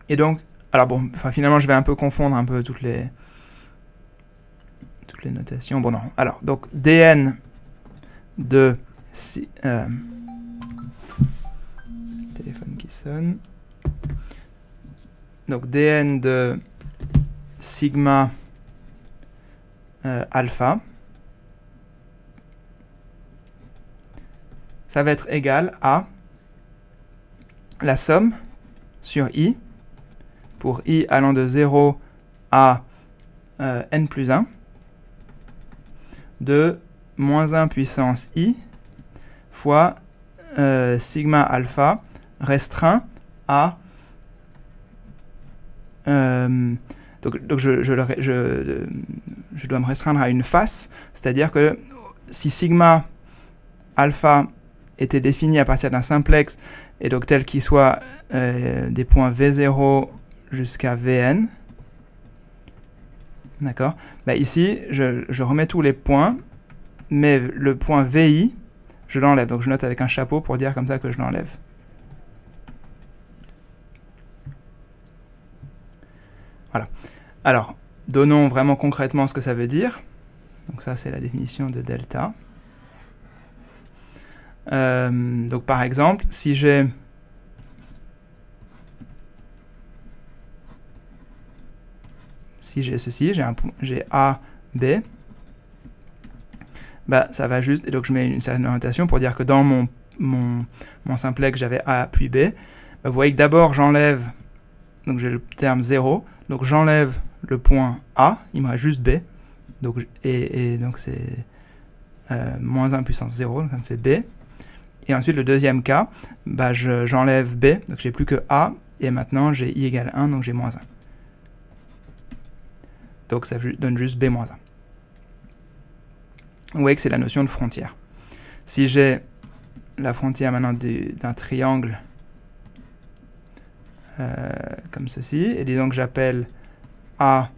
Et donc, alors bon, finalement je vais un peu confondre un peu toutes les notations. Bon non, alors donc dn de téléphone qui sonne. Donc dn de sigma alpha, ça va être égal à la somme sur i, pour i allant de 0 à n plus 1, de moins 1 puissance i fois sigma alpha restreint à... donc je dois me restreindre à une face, c'est-à-dire que si sigma alpha était défini à partir d'un simplex, et donc tel qu'il soit des points v0 jusqu'à vn, d'accord, ici je remets tous les points, mais le point vi, je l'enlève, donc je note avec un chapeau pour dire comme ça que je l'enlève. Voilà. Alors, donnons vraiment concrètement ce que ça veut dire. Donc ça, c'est la définition de delta. Donc par exemple, si j'ai ceci, j'ai A, B, ça va juste, et donc je mets une certaine orientation pour dire que dans mon simplex, j'avais A puis B. Vous voyez que d'abord, j'enlève, donc j'ai le terme 0, donc j'enlève le point A, il me reste juste B, donc, et donc c'est moins 1 puissance 0, donc ça me fait B. Et ensuite, le deuxième cas, j'enlève B, donc j'ai plus que A, et maintenant j'ai I égale 1, donc j'ai moins 1. Donc ça donne juste B moins 1. Vous voyez que c'est la notion de frontière. Si j'ai la frontière maintenant d'un triangle comme ceci, et disons que j'appelle A,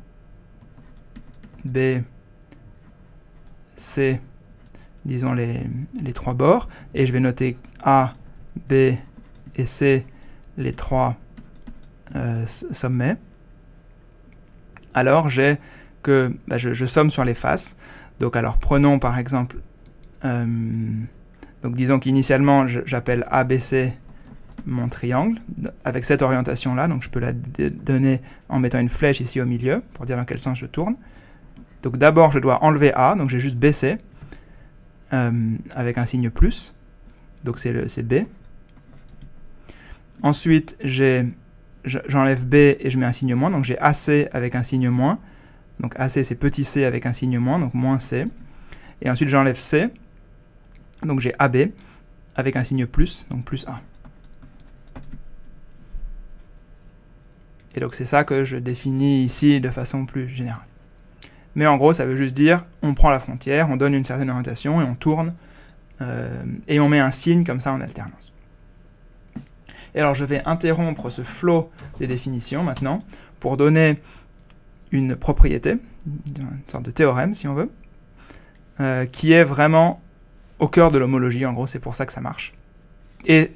B, C, disons les trois bords, et je vais noter A, B et C, les trois sommets, alors j'ai que je somme sur les faces. Donc alors prenons par exemple, donc disons qu'initialement j'appelle ABC mon triangle, avec cette orientation-là, donc je peux la donner en mettant une flèche ici au milieu, pour dire dans quel sens je tourne. Donc d'abord je dois enlever A, donc j'ai juste BC, avec un signe plus, donc c'est B. Ensuite j'enlève B et je mets un signe moins, donc j'ai AC avec un signe moins, donc AC c'est petit c avec un signe moins, donc moins C. Et ensuite j'enlève C, donc j'ai AB avec un signe plus, donc plus A. Et donc c'est ça que je définis ici de façon plus générale. Mais en gros ça veut juste dire, on prend la frontière, on donne une certaine orientation et on tourne, et on met un signe comme ça en alternance. Et alors je vais interrompre ce flot des définitions maintenant, pour donner une propriété, une sorte de théorème si on veut, qui est vraiment au cœur de l'homologie, en gros c'est pour ça que ça marche. Et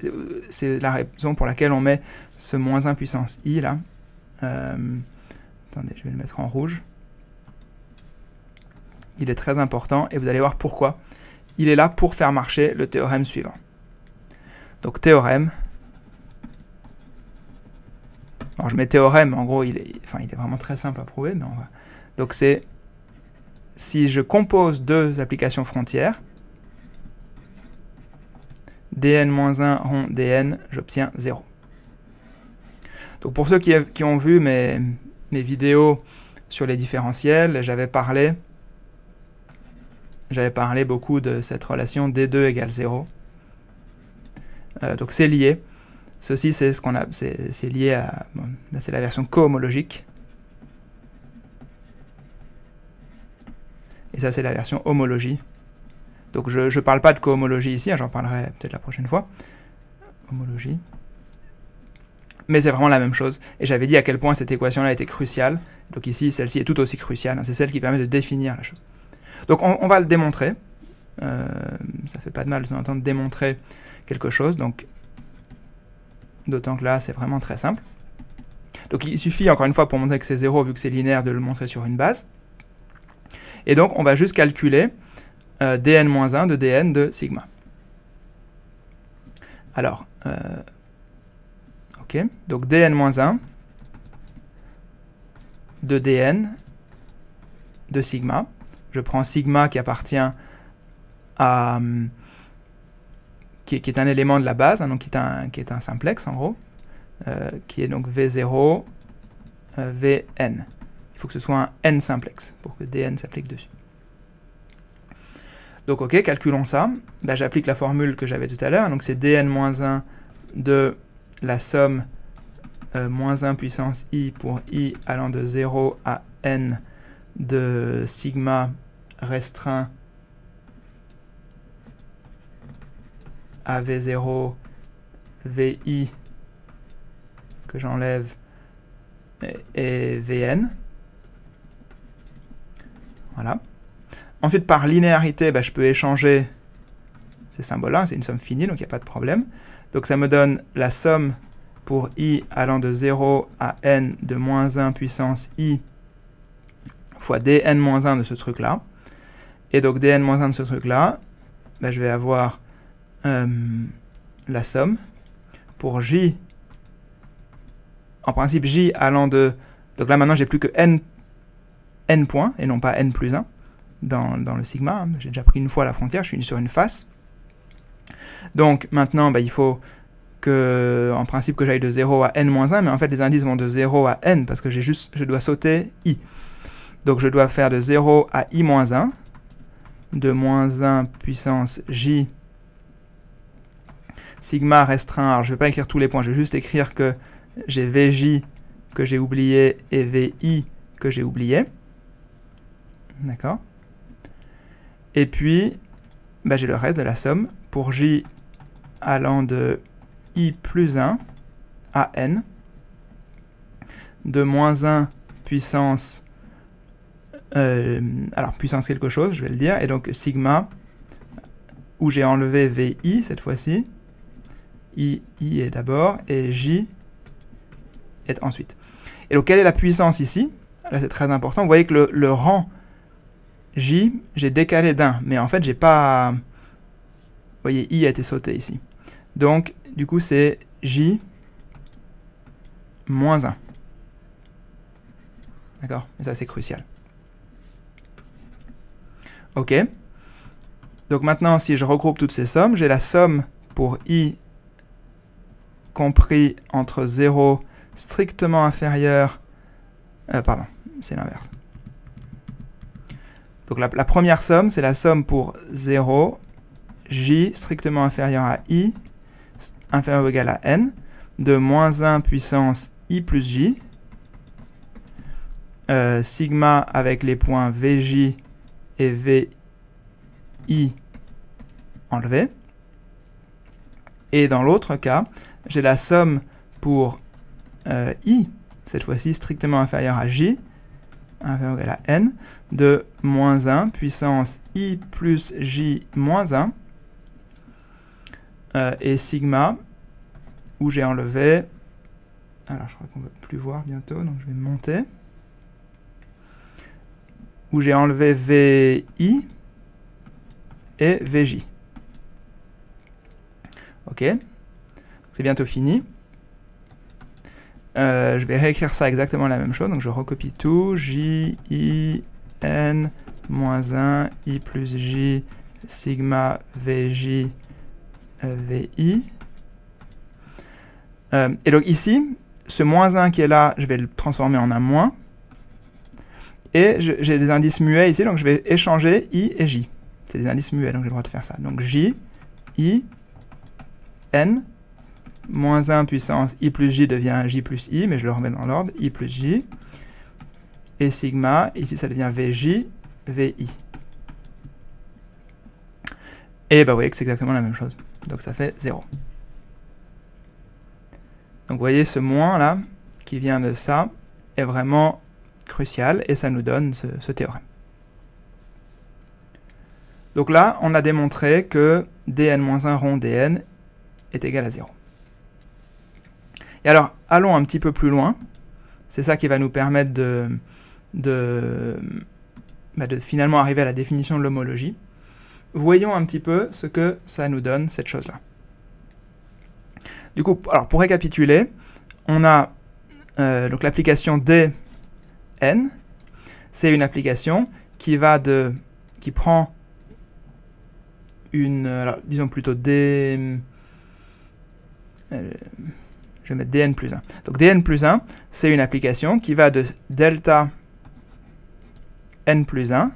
c'est la raison pour laquelle on met ce moins 1 puissance i là. Attendez, je vais le mettre en rouge. Il est très important et vous allez voir pourquoi. Il est là pour faire marcher le théorème suivant. Donc théorème. Alors je mets théorème, en gros il est vraiment très simple à prouver, mais on va. Donc c'est si je compose deux applications frontières, dn-1 rond dn, j'obtiens 0. Donc pour ceux qui ont vu mes vidéos sur les différentiels, j'avais parlé beaucoup de cette relation d2 égale 0. Donc c'est lié. Ceci, c'est ce qu'on a, c'est lié à, bon, là c'est la version cohomologique. Et ça, c'est la version homologie. Donc je ne parle pas de cohomologie ici, hein, j'en parlerai peut-être la prochaine fois. Homologie. Mais c'est vraiment la même chose. Et j'avais dit à quel point cette équation-là était cruciale. Donc ici, celle-ci est tout aussi cruciale. Hein, c'est celle qui permet de définir la chose. Donc on va le démontrer. Ça fait pas de mal de temps en temps de démontrer quelque chose. Donc d'autant que là, c'est vraiment très simple. Donc il suffit, encore une fois, pour montrer que c'est 0, vu que c'est linéaire, de le montrer sur une base. Et donc on va juste calculer dn-1 de dn de sigma. Alors, ok, donc dn-1 de dn de sigma. Je prends sigma qui appartient à... qui est un élément de la base, hein, donc qui est un simplex en gros, qui est donc v0, vn. Il faut que ce soit un n simplex pour que dn s'applique dessus. Donc ok, calculons ça. Ben, j'applique la formule que j'avais tout à l'heure. Donc c'est dn-1 de la somme moins 1 puissance i pour i allant de 0 à n de sigma restreint à v0, vi que j'enlève et vn. Voilà. Ensuite, par linéarité, ben, je peux échanger ces symboles-là, c'est une somme finie, donc il n'y a pas de problème. Donc ça me donne la somme pour i allant de 0 à n de moins 1 puissance i fois dn-1 de ce truc-là. Et donc dn-1 de ce truc-là, ben, je vais avoir la somme pour j, en principe j allant de... Donc là maintenant j'ai plus que n points, et non pas n plus 1. Dans le sigma, j'ai déjà pris une fois la frontière, je suis sur une face. Donc maintenant, bah, il faut que, en principe, que j'aille de 0 à n-1, mais en fait les indices vont de 0 à n, parce que je dois sauter i. Donc je dois faire de 0 à i-1, de moins 1 puissance j, sigma restreint, alors je ne vais pas écrire tous les points, je vais juste écrire que j'ai vj que j'ai oublié et vi que j'ai oublié. D'accord. Et puis, bah, j'ai le reste de la somme pour j allant de i plus 1 à n, de moins 1 puissance, alors puissance quelque chose, je vais le dire, et donc sigma, où j'ai enlevé vi cette fois-ci, i est d'abord, et j est ensuite. Et donc, quelle est la puissance ici? Là, c'est très important. Vous voyez que le rang j, j'ai décalé d'un, mais en fait, j'ai pas... Vous voyez, i a été sauté ici. Donc, du coup, c'est j moins 1. D'accord? Et ça, c'est crucial. Ok. Donc maintenant, si je regroupe toutes ces sommes, j'ai la somme pour i compris entre 0 strictement inférieur... pardon, c'est l'inverse. Donc la première somme, c'est la somme pour 0, j strictement inférieur à i, inférieur ou égal à n, de moins 1 puissance i plus j, sigma avec les points vj et vi enlevés. Et dans l'autre cas, j'ai la somme pour i, cette fois-ci strictement inférieur à j, inférieur ou égal à n, de moins 1 puissance i plus j moins 1, et sigma, où j'ai enlevé, alors je crois qu'on ne va plus voir bientôt, donc je vais monter, où j'ai enlevé vi et vj. Ok, c'est bientôt fini. Je vais réécrire ça exactement la même chose, donc je recopie tout, j, i, n, moins 1, i plus j, sigma, vj, vi. Et donc ici, ce moins 1 qui est là, je vais le transformer en un moins. Et j'ai des indices muets ici, donc je vais échanger i et j. C'est des indices muets, donc j'ai le droit de faire ça. Donc j, i, n, moins 1 puissance i plus j devient j plus i, mais je le remets dans l'ordre, i plus j. Et sigma, ici ça devient vj, vi. Et bah vous voyez que c'est exactement la même chose. Donc ça fait 0. Donc vous voyez ce moins là, qui vient de ça, est vraiment crucial, et ça nous donne ce théorème. Donc là, on a démontré que dn-1 rond dn est égal à 0. Et alors, allons un petit peu plus loin. C'est ça qui va nous permettre de finalement arriver à la définition de l'homologie. Voyons un petit peu ce que ça nous donne, cette chose-là. Du coup, alors pour récapituler, on a donc l'application dn, c'est une application qui prend une, alors disons plutôt je vais mettre dn plus 1. Donc dn plus 1, c'est une application qui va de delta n plus 1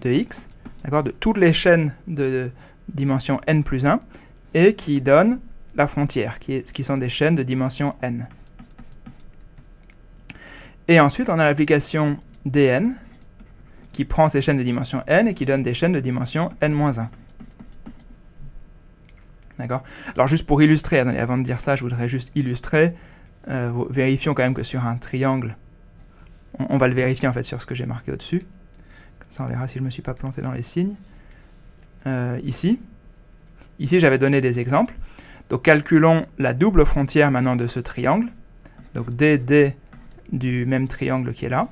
de x, d'accord, de toutes les chaînes de dimension n plus 1, et qui donne la frontière, qui sont des chaînes de dimension n. Et ensuite, on a l'application dn, qui prend ces chaînes de dimension n et qui donne des chaînes de dimension n-1. D'accord? Alors juste pour illustrer, attendez, avant de dire ça, je voudrais juste illustrer. Vérifions quand même que sur un triangle, on va le vérifier en fait sur ce que j'ai marqué au-dessus. Comme ça on verra si je ne me suis pas planté dans les signes. Ici j'avais donné des exemples. Donc calculons la double frontière maintenant de ce triangle. Donc dd du même triangle qui est là.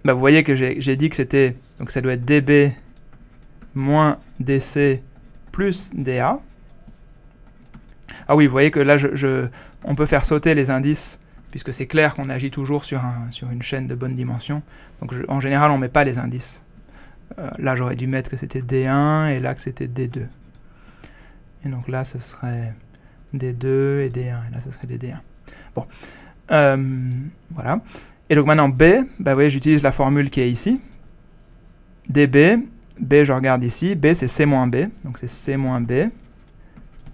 Bah, vous voyez que j'ai dit que c'était, donc ça doit être db moins dc plus dA. Ah oui, vous voyez que là, on peut faire sauter les indices, puisque c'est clair qu'on agit toujours sur une chaîne de bonne dimension. Donc en général, on ne met pas les indices. Là, j'aurais dû mettre que c'était D1, et là que c'était D2. Et donc là, ce serait D2 et D1, et là, ce serait DD1. Bon, voilà. Et donc maintenant, B, bah, vous voyez, j'utilise la formule qui est ici. dB, B, je regarde ici, B, c'est C moins B, donc c'est C moins B,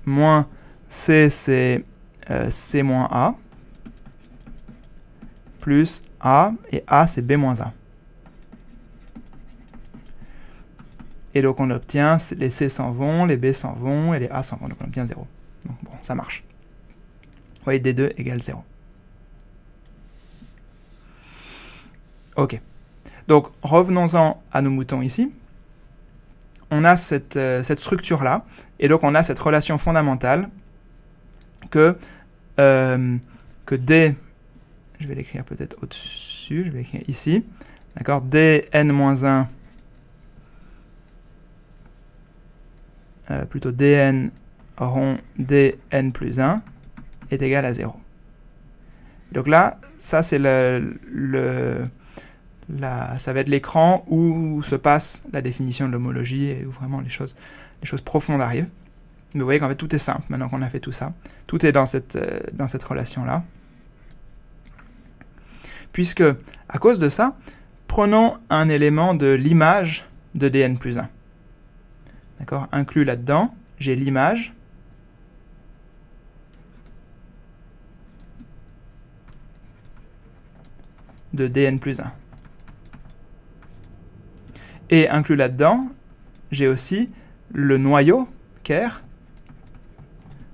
moins C, c'est C moins A, plus A, et A, c'est B moins A. Et donc on obtient, les C s'en vont, les B s'en vont, et les A s'en vont, donc on obtient 0. Donc bon, ça marche. Vous voyez, D2 égale 0. Ok. Donc revenons-en à nos moutons ici. On a cette structure-là, et donc on a cette relation fondamentale que D, je vais l'écrire peut-être au-dessus, je vais l'écrire ici, d'accord, dn-1, plutôt dn rond dn plus 1 est égal à 0. Donc là, ça c'est ça va être l'écran où se passe la définition de l'homologie et où vraiment les choses profondes arrivent. Mais vous voyez qu'en fait tout est simple maintenant qu'on a fait tout ça. Tout est dans cette relation-là. Puisque, à cause de ça, prenons un élément de l'image de dn plus 1. D'accord? Inclus là-dedans, j'ai l'image de dn plus 1. Et inclus là-dedans, j'ai aussi le noyau, ker,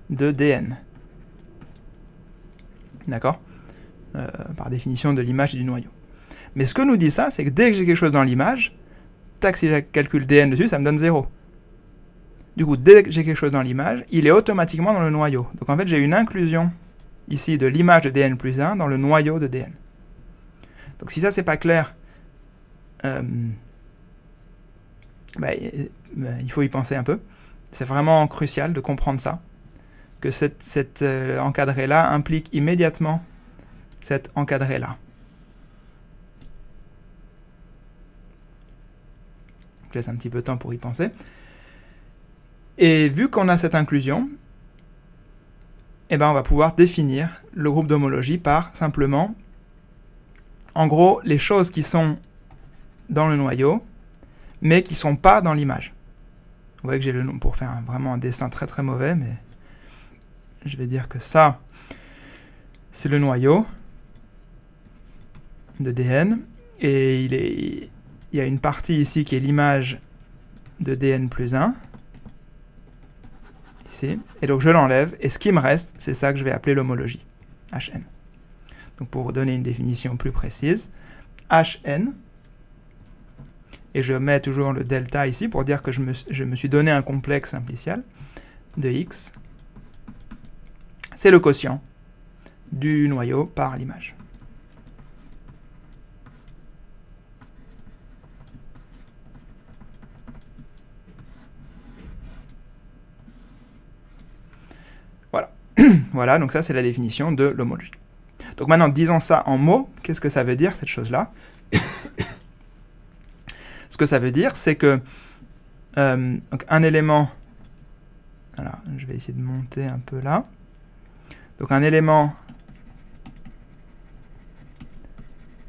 de dn. D'accord? Par définition de l'image et du noyau. Mais ce que nous dit ça, c'est que dès que j'ai quelque chose dans l'image, tac, si je calcule dn dessus, ça me donne 0. Du coup, dès que j'ai quelque chose dans l'image, il est automatiquement dans le noyau. Donc en fait, j'ai une inclusion ici de l'image de dn plus 1 dans le noyau de dn. Donc si ça, c'est pas clair, il faut y penser un peu. C'est vraiment crucial de comprendre ça, que cet encadré-là implique immédiatement cet encadré-là. Je laisse un petit peu de temps pour y penser. Et vu qu'on a cette inclusion, eh ben on va pouvoir définir le groupe d'homologie par simplement, en gros, les choses qui sont dans le noyau, mais qui ne sont pas dans l'image. Vous voyez que j'ai le nom pour faire vraiment un dessin très très mauvais, mais je vais dire que ça, c'est le noyau de DN, et il y a une partie ici qui est l'image de DN plus 1, ici, et donc je l'enlève, et ce qui me reste, c'est ça que je vais appeler l'homologie, HN. Donc pour donner une définition plus précise, HN, et je mets toujours le delta ici pour dire que je me suis donné un complexe simplicial de X, c'est le quotient du noyau par l'image. Voilà. Voilà, donc ça c'est la définition de l'homologie. Donc maintenant, disons ça en mots, qu'est-ce que ça veut dire cette chose-là? Ce que ça veut dire, c'est que donc un élément... Alors, je vais essayer de monter un peu là. Donc un élément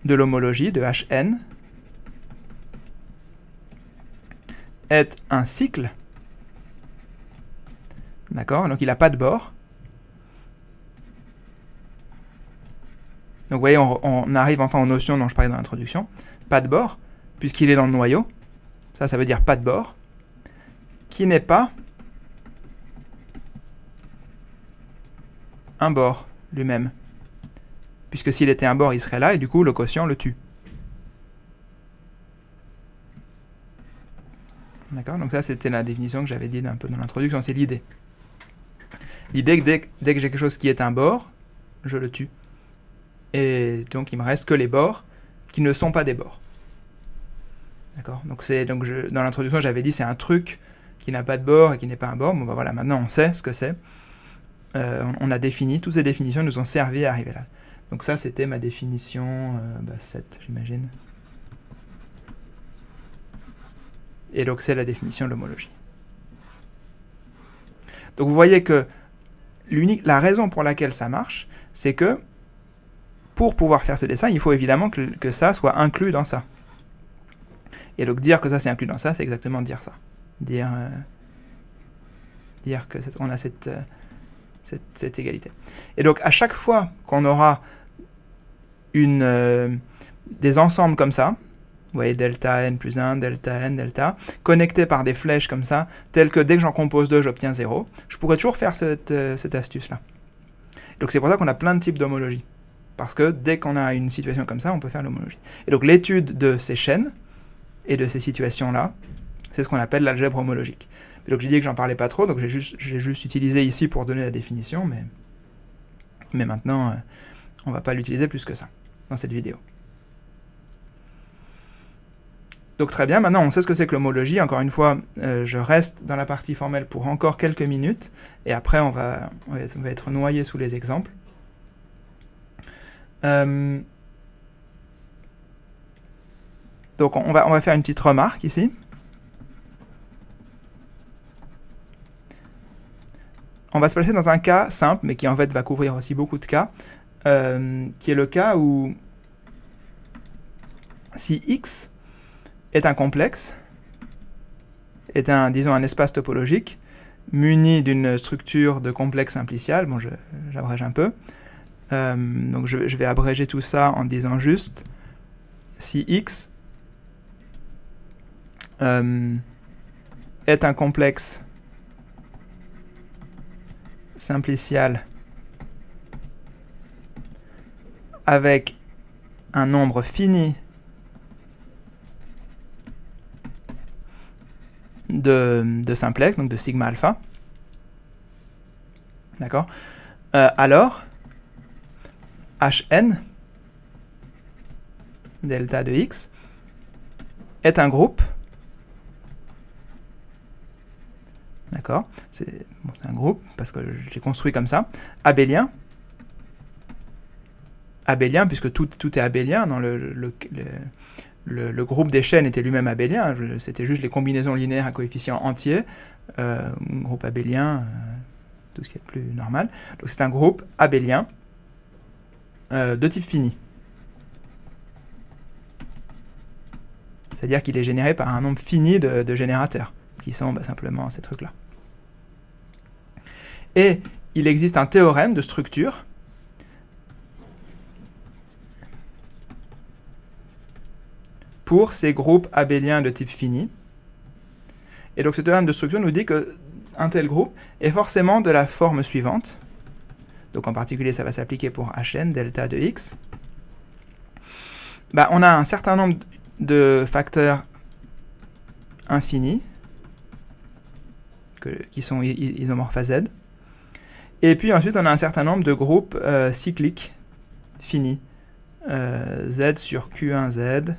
de l'homologie, de Hn, est un cycle. D'accord? Donc il n'a pas de bord. Donc vous voyez, on arrive enfin aux notions dont je parlais dans l'introduction. Pas de bord, puisqu'il est dans le noyau. Ça veut dire pas de bord. Qui n'est pas un bord lui-même. Puisque s'il était un bord, il serait là, et du coup, le quotient le tue. D'accord? Donc ça, c'était la définition que j'avais dit un peu dans l'introduction, c'est l'idée. L'idée que dès que j'ai quelque chose qui est un bord, je le tue. Et donc, il me reste que les bords qui ne sont pas des bords. D'accord? Donc, dans l'introduction, j'avais dit c'est un truc qui n'a pas de bord et qui n'est pas un bord. Bon, bah voilà, maintenant, on sait ce que c'est. On a défini, toutes ces définitions nous ont servi à arriver là. Donc ça, c'était ma définition 7, j'imagine. Et donc, c'est la définition de l'homologie. Donc, vous voyez que la raison pour laquelle ça marche, c'est que pour pouvoir faire ce dessin, il faut évidemment que ça soit inclus dans ça. Et donc, dire que ça, c'est inclus dans ça, c'est exactement dire ça. Dire que on a cette égalité. Et donc, à chaque fois qu'on aura des ensembles comme ça, vous voyez, delta n plus 1, delta n, delta, connectés par des flèches comme ça, telles que dès que j'en compose 2, j'obtiens 0, je pourrais toujours faire cette astuce-là. Donc c'est pour ça qu'on a plein de types d'homologie. Parce que dès qu'on a une situation comme ça, on peut faire l'homologie. Et donc l'étude de ces chaînes et de ces situations-là, c'est ce qu'on appelle l'algèbre homologique. Et donc j'ai dit que j'en parlais pas trop, donc j'ai juste utilisé ici pour donner la définition, mais maintenant, on va pas l'utiliser plus que ça dans cette vidéo. Donc très bien, maintenant on sait ce que c'est que l'homologie. Encore une fois, je reste dans la partie formelle pour encore quelques minutes, et après on va être noyé sous les exemples. Donc on va faire une petite remarque ici. On va se placer dans un cas simple, mais qui en fait va couvrir aussi beaucoup de cas, qui est le cas où si X est un complexe, est disons un espace topologique, muni d'une structure de complexe simplicial, bon j'abrège un peu, donc je vais abréger tout ça en disant juste si X est un complexe simplicial avec un nombre fini de simplex, donc de sigma alpha, d'accord, alors Hn delta de x est un groupe, d'accord, c'est un groupe parce que je l'ai construit comme ça, abélien, puisque tout est abélien, dans le groupe des chaînes était lui-même abélien, c'était juste les combinaisons linéaires à coefficients entiers, groupe abélien, tout ce qui est plus normal. Donc c'est un groupe abélien de type fini. C'est-à-dire qu'il est généré par un nombre fini de générateurs, qui sont simplement ces trucs-là. Et il existe un théorème de structure pour ces groupes abéliens de type fini. Et donc ce théorème de structure nous dit qu'un tel groupe est forcément de la forme suivante. Donc en particulier, ça va s'appliquer pour Hn, delta de x. On a un certain nombre de facteurs infinis, qui sont isomorphes à z. Et puis ensuite, on a un certain nombre de groupes cycliques finis. Z sur Q1Z,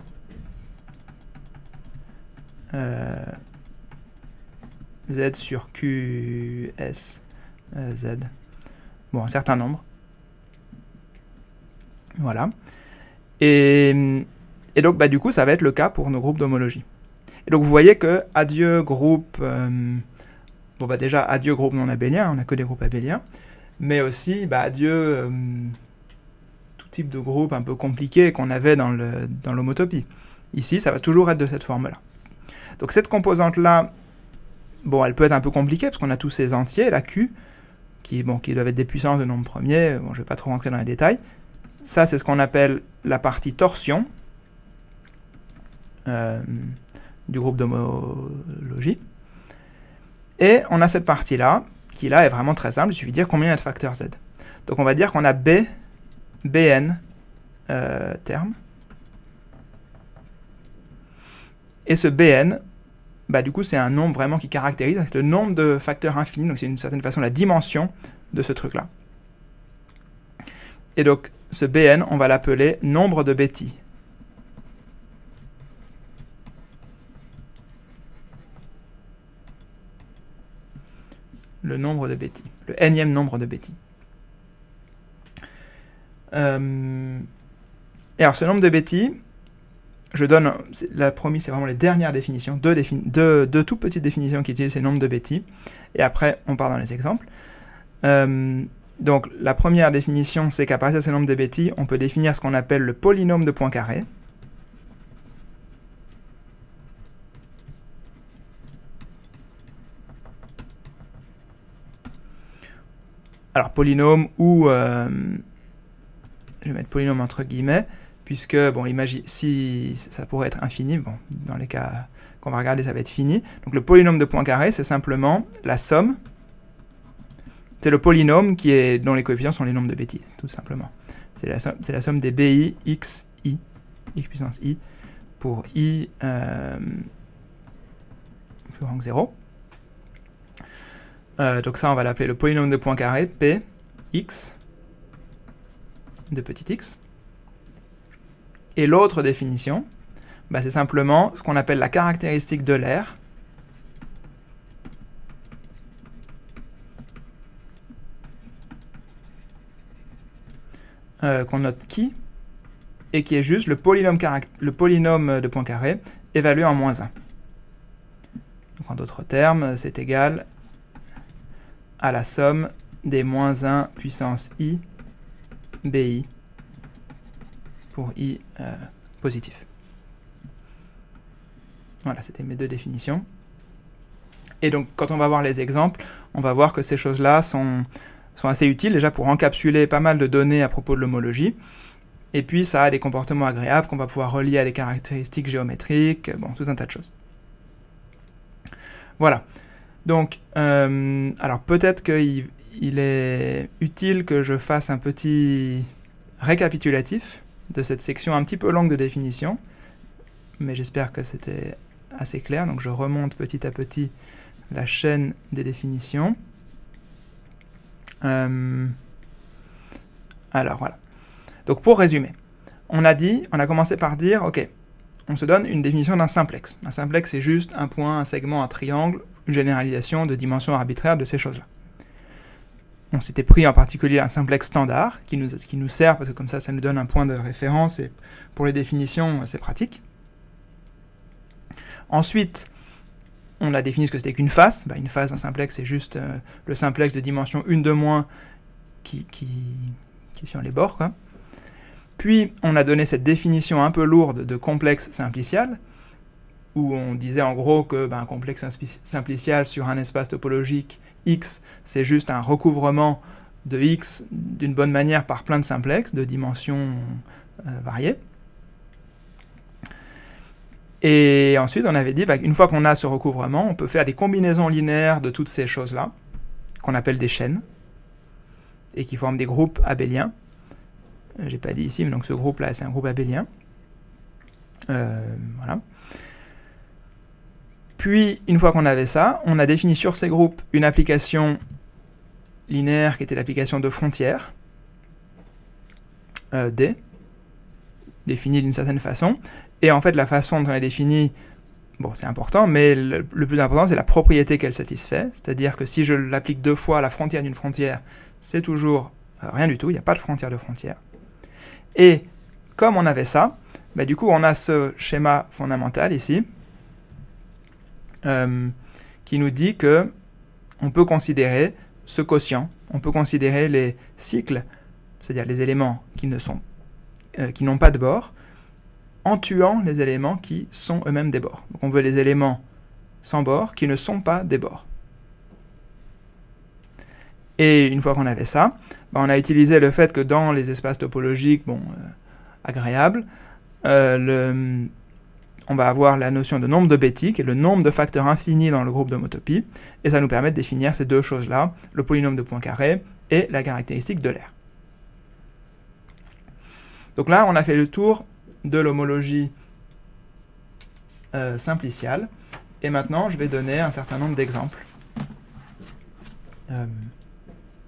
Z sur QS, Z. Bon, un certain nombre. Voilà. Et donc, du coup, ça va être le cas pour nos groupes d'homologie. Et donc, vous voyez que adieu groupe... déjà, adieu groupe non abélien, on n'a que des groupes abéliens. Mais aussi, adieu tout type de groupe un peu compliqué qu'on avait dans l'homotopie. Ici, ça va toujours être de cette forme-là. Donc, cette composante-là, elle peut être un peu compliquée, parce qu'on a tous ces entiers, la Q, qui doivent être des puissances de nombres premiers. Je ne vais pas trop rentrer dans les détails. Ça, c'est ce qu'on appelle la partie torsion du groupe d'homologie. Et on a cette partie-là, qui là est vraiment très simple. Il suffit de dire combien il y a de facteurs Z. Donc on va dire qu'on a Bn termes. Et ce Bn, du coup, c'est un nombre vraiment qui caractérise le nombre de facteurs infinis. Donc c'est d'une certaine façon la dimension de ce truc-là. Et donc, ce Bn, on va l'appeler nombre de Betti. Le nombre de Betti. Le nème nombre de Betti. Et alors, ce nombre de Betti, je donne... La première, c'est vraiment les dernières définitions. Deux toutes petites définitions qui utilisent ces nombres de Betti. Et après, on part dans les exemples. Donc, la première définition, c'est qu'à partir de ces nombres de Betti, on peut définir ce qu'on appelle le polynôme de Poincaré. Alors, polynôme ou... je vais mettre polynôme entre guillemets, puisque, imagine, si ça pourrait être infini, dans les cas qu'on va regarder, ça va être fini. Donc, le polynôme de Poincaré, c'est simplement la somme. C'est le polynôme dont les coefficients sont les nombres de Betti, tout simplement. C'est la somme des BI x i, x puissance i, pour i plus grand que 0. Donc ça, on va l'appeler le polynôme de Poincaré, P, x, de petit x. Et l'autre définition, c'est simplement ce qu'on appelle la caractéristique de l'aire, qu'on note qui, et qui est juste le polynôme de Poincaré évalué en -1. Donc en d'autres termes, c'est égal à la somme des -1 puissance i bi pour i positif. Voilà, c'était mes deux définitions. Et donc, quand on va voir les exemples, on va voir que ces choses-là sont assez utiles, déjà pour encapsuler pas mal de données à propos de l'homologie. Et puis, ça a des comportements agréables qu'on va pouvoir relier à des caractéristiques géométriques, tout un tas de choses. Voilà. Donc, alors peut-être qu'il est utile que je fasse un petit récapitulatif de cette section un petit peu longue de définition, mais j'espère que c'était assez clair. Donc je remonte petit à petit la chaîne des définitions. Alors voilà. Donc pour résumer, on a commencé par dire, ok, on se donne une définition d'un simplex. Un simplex, c'est juste un point, un segment, un triangle, une généralisation de dimensions arbitraires de ces choses-là. On s'était pris en particulier un simplex standard, qui nous sert, parce que comme ça nous donne un point de référence, et pour les définitions, c'est pratique. Ensuite, on a défini ce que c'était qu'une face. Une face d'un simplex, c'est juste le simplex de dimension 1 de moins qui est sur les bords, quoi. Puis, on a donné cette définition un peu lourde de complexe simplicial, où on disait en gros que un complexe simplicial sur un espace topologique X, c'est juste un recouvrement de X d'une bonne manière par plein de simplexes de dimensions variées. Et ensuite, on avait dit qu'une fois qu'on a ce recouvrement, on peut faire des combinaisons linéaires de toutes ces choses-là, qu'on appelle des chaînes, et qui forment des groupes abéliens. J'ai pas dit ici, mais donc ce groupe-là, c'est un groupe abélien. Voilà. Puis, une fois qu'on avait ça, on a défini sur ces groupes une application linéaire qui était l'application de frontière, D, définie d'une certaine façon. Et en fait, la façon dont on l'a définie, bon, c'est important, mais le plus important, c'est la propriété qu'elle satisfait. C'est-à-dire que si je l'applique 2 fois à la frontière d'une frontière, c'est toujours rien du tout, il n'y a pas de frontière de frontière. Et comme on avait ça, du coup, on a ce schéma fondamental ici, qui nous dit que on peut considérer ce quotient, on peut considérer les cycles, c'est-à-dire les éléments qui n'ont pas de bord, en tuant les éléments qui sont eux-mêmes des bords. Donc on veut les éléments sans bord qui ne sont pas des bords. Et une fois qu'on avait ça, on a utilisé le fait que dans les espaces topologiques agréables, on va avoir la notion de nombre de Betti, qui est le nombre de facteurs infinis dans le groupe d'homotopie, et ça nous permet de définir ces deux choses-là, le polynôme de Poincaré et la caractéristique de l'aire. Donc là, on a fait le tour de l'homologie simpliciale, et maintenant je vais donner un certain nombre d'exemples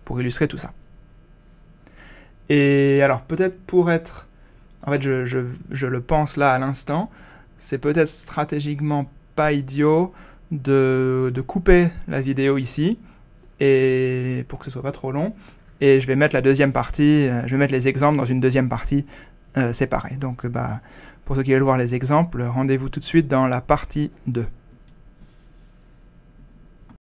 pour illustrer tout ça. Et alors peut-être pour être, en fait je le pense là à l'instant, c'est peut-être stratégiquement pas idiot de couper la vidéo ici, et pour que ce soit pas trop long, et je vais mettre la deuxième partie, je vais mettre les exemples dans une deuxième partie séparée. Donc pour ceux qui veulent voir les exemples, rendez-vous tout de suite dans la partie 2.